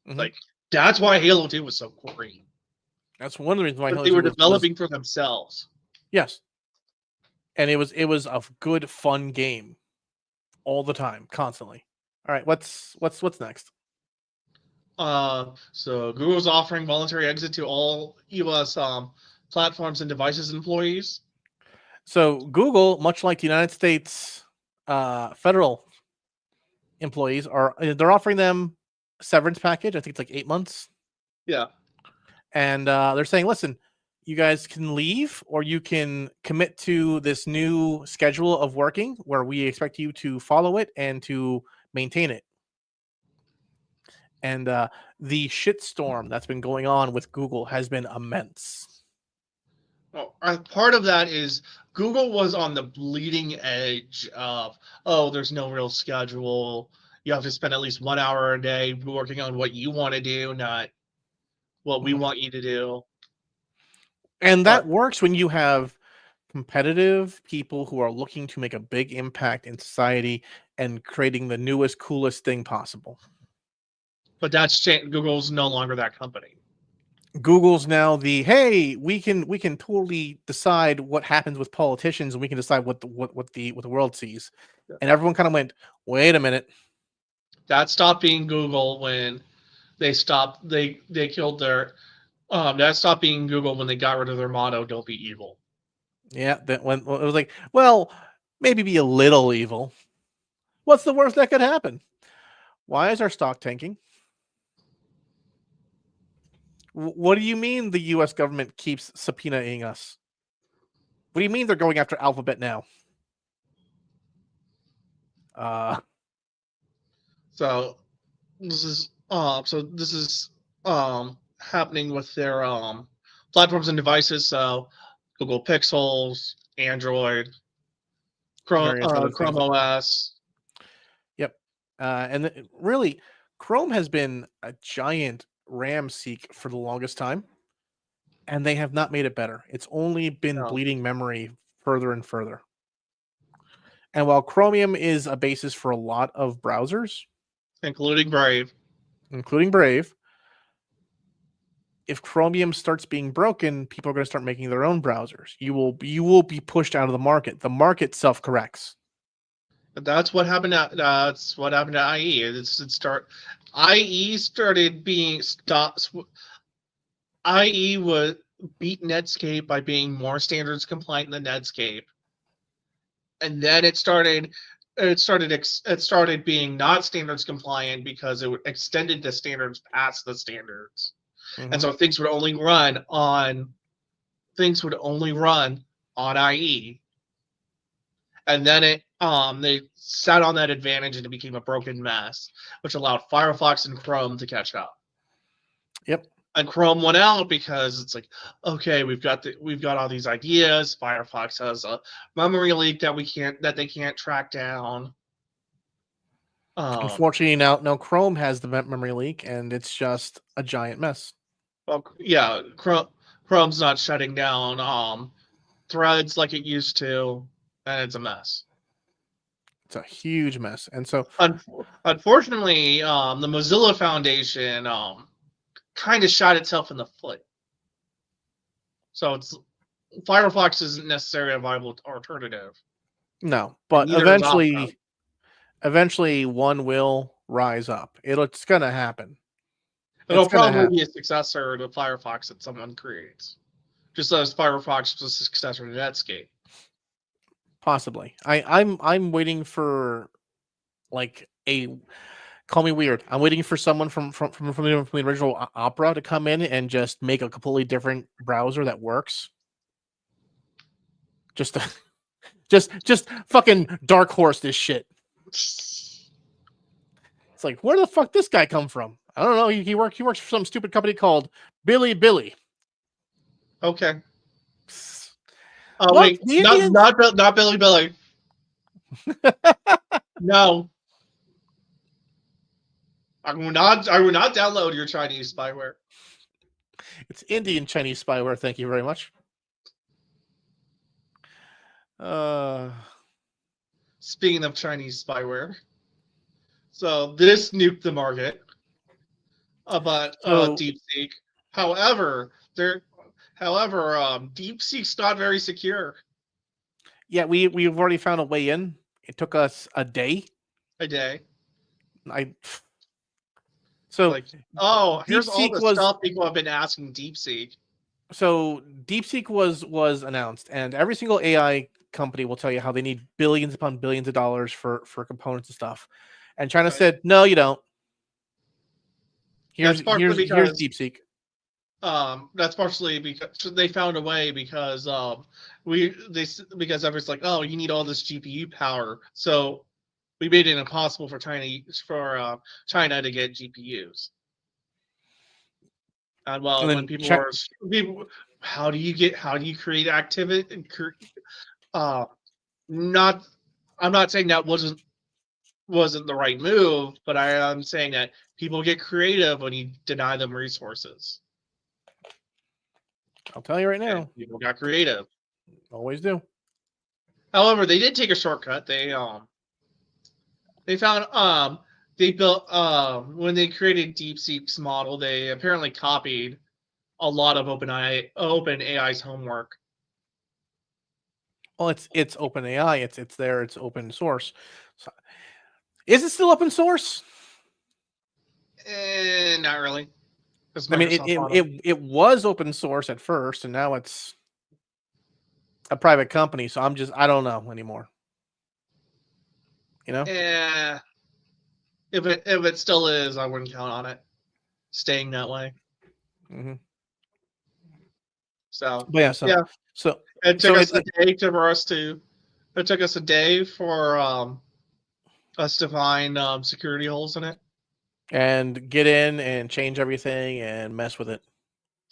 Mm-hmm. Like that's why Halo 2 was so great. That's one of the reasons why they were developing for themselves. Yes, and it was a good, fun game, all the time, constantly. All right, what's next? So Google's offering voluntary exit to all U.S. platforms and devices employees. So Google, much like the United States federal employees, they're offering them a severance package. I think it's like 8 months. Yeah. And they're saying, listen, you guys can leave or you can commit to this new schedule of working where we expect you to follow it and to maintain it. And the shitstorm that's been going on with Google has been immense. Oh, part of that is Google was on the bleeding edge of, there's no real schedule. You have to spend at least 1 hour a day working on what you want to do, not what we want you to do. And that works when you have competitive people who are looking to make a big impact in society and creating the newest, coolest thing possible. But that's Google's no longer that company. Google's now hey, we can totally decide what happens with politicians, and we can decide what the world sees. Yeah. And everyone kind of went, wait a minute. That stopped being Google when they killed their. That stopped being Google when they got rid of their motto, "Don't be evil." Yeah, that when it was like, well, maybe be a little evil. What's the worst that could happen? Why is our stock tanking? What do you mean the U.S. government keeps subpoenaing us? What do you mean they're going after Alphabet now? So this is happening with their platforms and devices. So Google Pixels, Android, Chrome OS. Yep. And really, Chrome has been a giant RAM seek for the longest time, and they have not made it better. It's only been No. bleeding memory further and further. And while Chromium is a basis for a lot of browsers, Including Brave. including Brave, if Chromium starts being broken, people are going to start making their own browsers. You will be pushed out of the market. The market self-corrects. That's what happened to IE. IE started being stopped. IE was beat Netscape by being more standards compliant than Netscape, and then it started being not standards compliant because it extended the standards past the standards, and so things would only run on IE, and then they sat on that advantage and it became a broken mess, which allowed Firefox and Chrome to catch up. Yep. And Chrome went out because it's like, okay, we've got all these ideas. Firefox has a memory leak that they can't track down. Unfortunately, now Chrome has the memory leak, and it's just a giant mess. Well, yeah, Chrome's not shutting down threads like it used to, and it's a mess. It's a huge mess, and so unfortunately, the Mozilla Foundation kind of shot itself in the foot. So Firefox isn't necessarily a viable alternative. No, but eventually one will rise up. It's going to happen. It'll probably be a successor to Firefox that someone creates, just as Firefox was a successor to Netscape. Possibly. I'm waiting for like call me weird. I'm waiting for someone from the original Opera to come in and just make a completely different browser that works. Just fucking dark horse this shit. It's like, where the fuck this guy come from? I don't know. He works for some stupid company called Billy. Okay. Oh wait, not Billy. No. I will not download your Chinese spyware. It's Indian Chinese spyware. Thank you very much. Speaking of Chinese spyware, so this nuked the market about DeepSeek. However, DeepSeek's not very secure. Yeah, we've already found a way in. It took us a day. Here's all the stuff people have been asking DeepSeek. So DeepSeek was announced, and every single AI company will tell you how they need billions upon billions of dollars for components and stuff. And China said, no, you don't. Here's DeepSeek. That's partially because they found a way because everyone's like, oh, you need all this GPU power, so we made it impossible for China to get GPUs. And when people how do you create activity? I'm not saying that wasn't the right move, but I am saying that people get creative when you deny them resources. I'll tell you right now. And people got creative. Always do. However, they did take a shortcut. They found they built when they created DeepSeek's model, they apparently copied a lot of OpenAI's homework. Well, it's OpenAI. It's there. It's open source. So, is it still open source? Not really. I mean, it was open source at first, and now it's a private company. So I don't know anymore. You know? Yeah. If it still is, I wouldn't count on it staying that way. Mm-hmm. So, So it took us a day It took us a day for us to find security holes in it and get in and change everything and mess with it.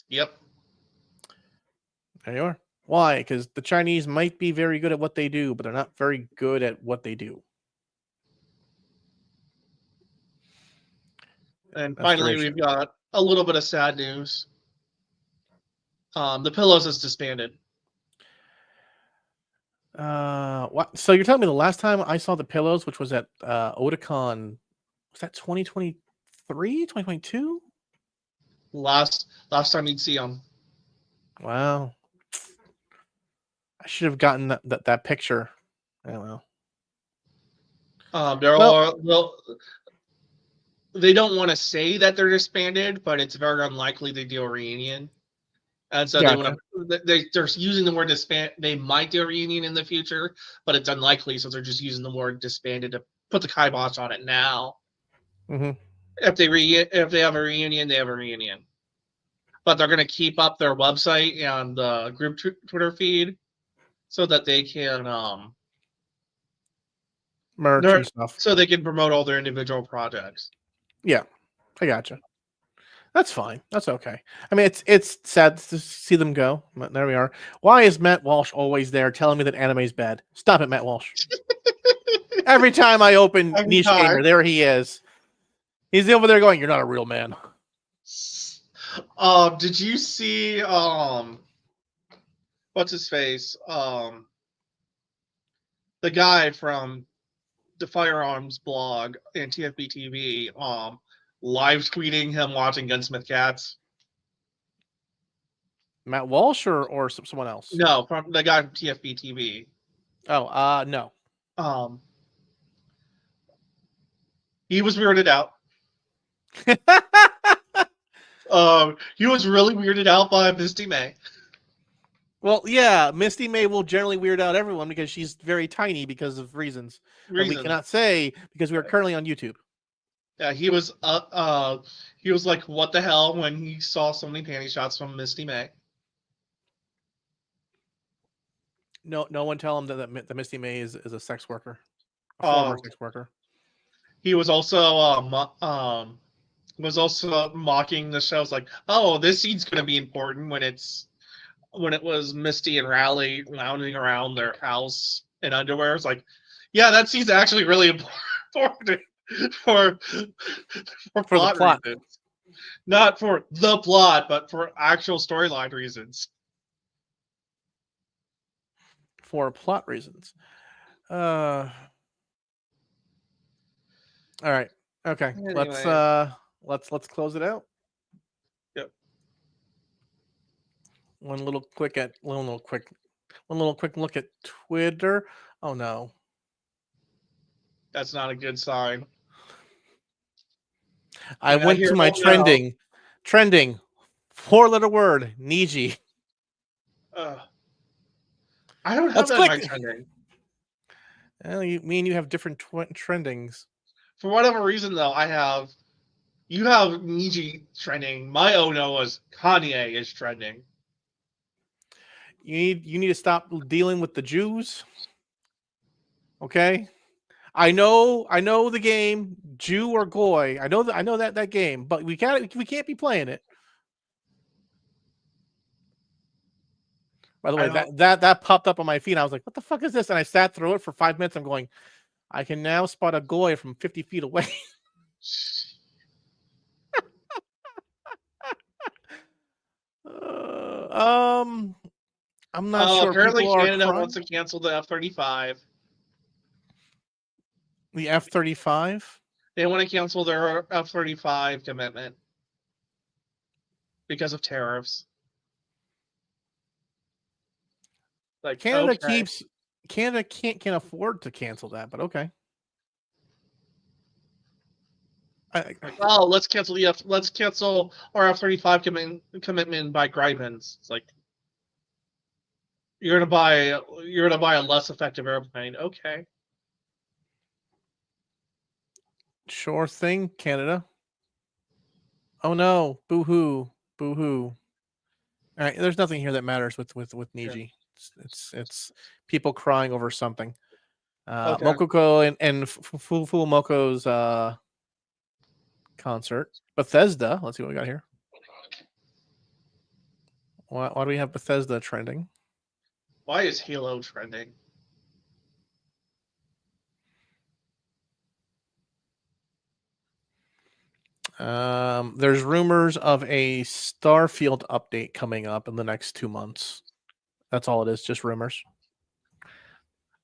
Yep. There you are. Why? Because the Chinese might be very good at what they do, but they're not very good at what they do. And finally, restoration. we've got a little bit of sad news. The Pillows is disbanded. What? So you're telling me the last time I saw the Pillows, which was at Otakon, was that 2023, 2022? Last time you'd see them. Wow. I should have gotten that picture. Oh well. They don't want to say that they're disbanded, but it's very unlikely they do a reunion. And so Gotcha. they're using the word disband. They might do a reunion in the future, but it's unlikely. So they're just using the word disbanded to put the kibosh on it now. Mm-hmm. If they have a reunion, they have a reunion. But they're going to keep up their website and the group Twitter feed so that they can Merch and stuff. So they can promote all their individual projects. Yeah, I gotcha. That's fine. That's okay. I mean, it's sad to see them go. But there we are. Why is Matt Walsh always there telling me that anime's bad? Stop it, Matt Walsh. Every time I open Niche Gamer, there he is. He's over there going, "You're not a real man." Did you see what's his face? The guy from the Firearms blog and TFB TV live tweeting him watching Gunsmith Cats? Matt Walsh or someone else? No, from the guy from TFB TV. Oh, no. He was weirded out. He was really weirded out by Misty May. Well, yeah, Misty May will generally weird out everyone because she's very tiny because of reasons that we cannot say because we are currently on YouTube. Yeah, he was like, "What the hell?" when he saw so many panty shots from Misty May. No one tell him that Misty May is a sex worker, a former sex worker. He was also mocking the show. It's like, "Oh, this scene's going to be important when it was Misty and Raleigh lounging around their house in underwear." It's like, yeah, that scene's actually really important for plot reasons. Not for the plot, but for actual storyline reasons. For plot reasons. All right. Okay. Anyway. Let's close it out. Yep. One little quick look at Twitter. Oh no. That's not a good sign. I went to my trending 4-letter word, Niji. I don't have that in my trending. Well, me and you have different trendings. For whatever reason, though, you have Niji trending. My no was Kanye is trending. You need to stop dealing with the Jews. Okay? I know the game, Jew or Goy. I know that game, but we can't be playing it. By the way, that popped up on my feed. I was like, "What the fuck is this?" And I sat through it for 5 minutes. I'm going, I can now spot a Goy from 50 feet away. I'm not sure. Apparently, Canada wants to cancel the F-35. The F-35? They want to cancel their F-35 commitment because of tariffs. Like Canada can't afford to cancel that, but okay. Let's cancel our F-35 commitment by Gripens. It's like, you're gonna buy a less effective airplane. Okay. Sure thing, Canada. Oh no, boo-hoo. All right, there's nothing here that matters with Niji. Sure. It's people crying over something. Okay. Mokoko and Fufu Moko's concert. Bethesda. Let's see what we got here. Why do we have Bethesda trending? Why is Halo trending? There's rumors of a Starfield update coming up in the next 2 months. That's all it is, just rumors.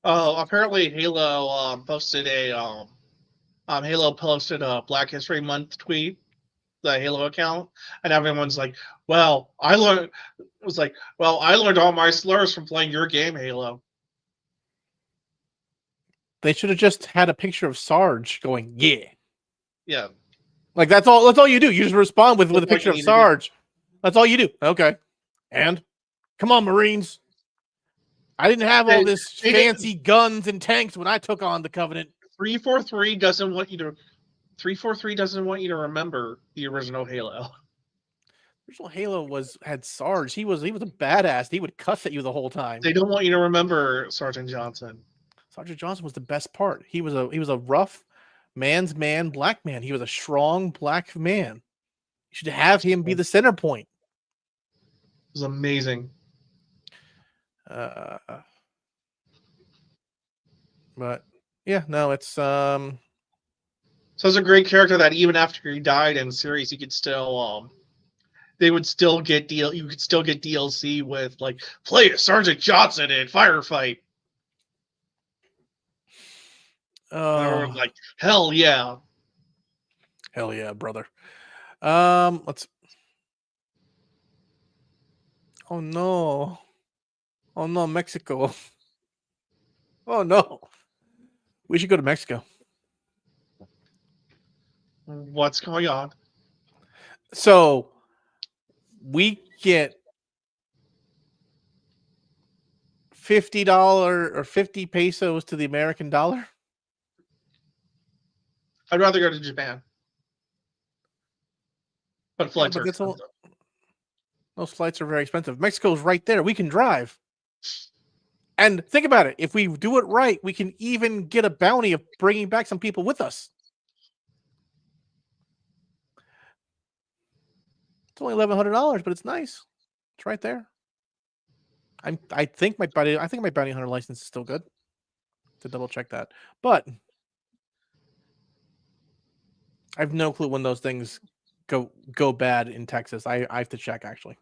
Oh, apparently Halo posted a Black History Month tweet, the Halo account, and everyone's like, "Well, I learned all my slurs from playing your game, Halo." They should have just had a picture of Sarge going, "Yeah." Yeah, Like that's all you do. You just respond with a That's all picture you of need to do. Sarge. That's all you do. Okay. And come on, Marines. I didn't have all this they fancy guns and tanks when I took on the Covenant. 343 doesn't want you to. 343 doesn't want you to remember the original Halo. Original Halo had Sarge. He was a badass. He would cuss at you the whole time. They don't want you to remember Sergeant Johnson. Sergeant Johnson was the best part. He was a rough man's man, black man. He was a strong black man. You should have him be the center point. It was amazing. But yeah, no, it's So it's a great character that even after he died in series, you could still they would still get you could still get DLC with like play Sergeant Johnson in Firefight. Like hell yeah, brother. Let's. Oh no, Mexico. Oh no, we should go to Mexico. What's going on? So we get $50 or 50 pesos to the American dollar. I'd rather go to Japan. But flights are expensive. Those flights are very expensive. Mexico's right there. We can drive. And think about it. If we do it right, we can even get a bounty of bringing back some people with us. It's only $1,100, but it's nice. It's right there. I think my bounty hunter license is still good. To double check that. But I have no clue when those things go bad in Texas. I have to check actually.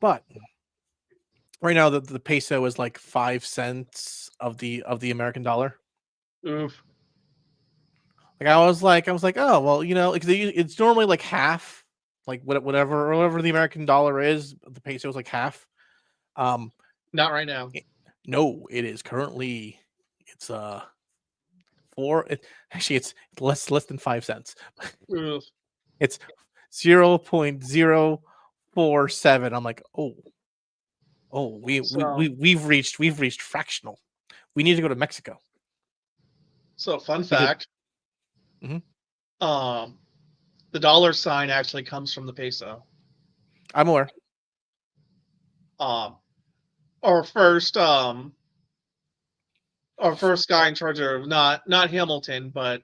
But right now the peso is like 5 cents of the American dollar. Oof. Like I was like, oh well, it's normally like half, like whatever the American dollar is, the peso is like half. Not right now. No, it is currently it's actually it's less than 5 cents. Oof. It's 0.047. I'm like, we've reached fractional. We need to go to Mexico. So fun fact. The dollar sign actually comes from the peso. I'm aware. Our first guy in charge of not Hamilton, but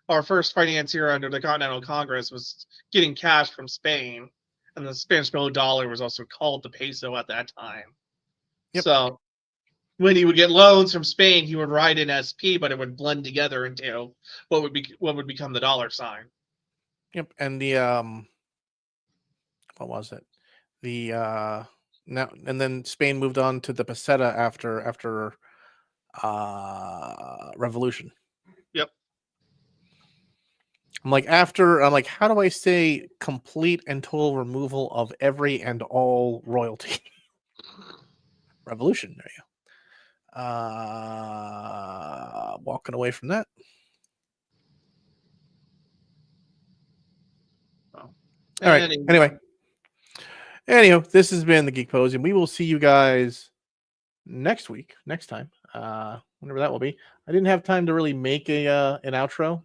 our first financier under the Continental Congress was getting cash from Spain, and the Spanish dollar was also called the peso at that time. Yep. So when he would get loans from Spain, he would write in SP, but it would blend together into what would become the dollar sign. Yep, and the what was it? The now and then Spain moved on to the peseta after revolution. Yep. I'm like, how do I say complete and total removal of every and all royalty? Revolution, there you go. Walking away from that. All right. Anyway, this has been the Geek Posium. We will see you guys next time. Whenever that will be. I didn't have time to really make an outro.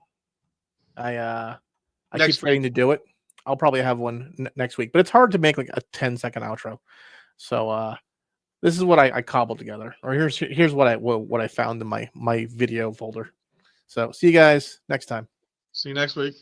I keep forgetting to do it. I'll probably have one next week, but it's hard to make like a 10-second outro. So this is what I cobbled together. Or here's what I found in my video folder. So see you guys next time. See you next week.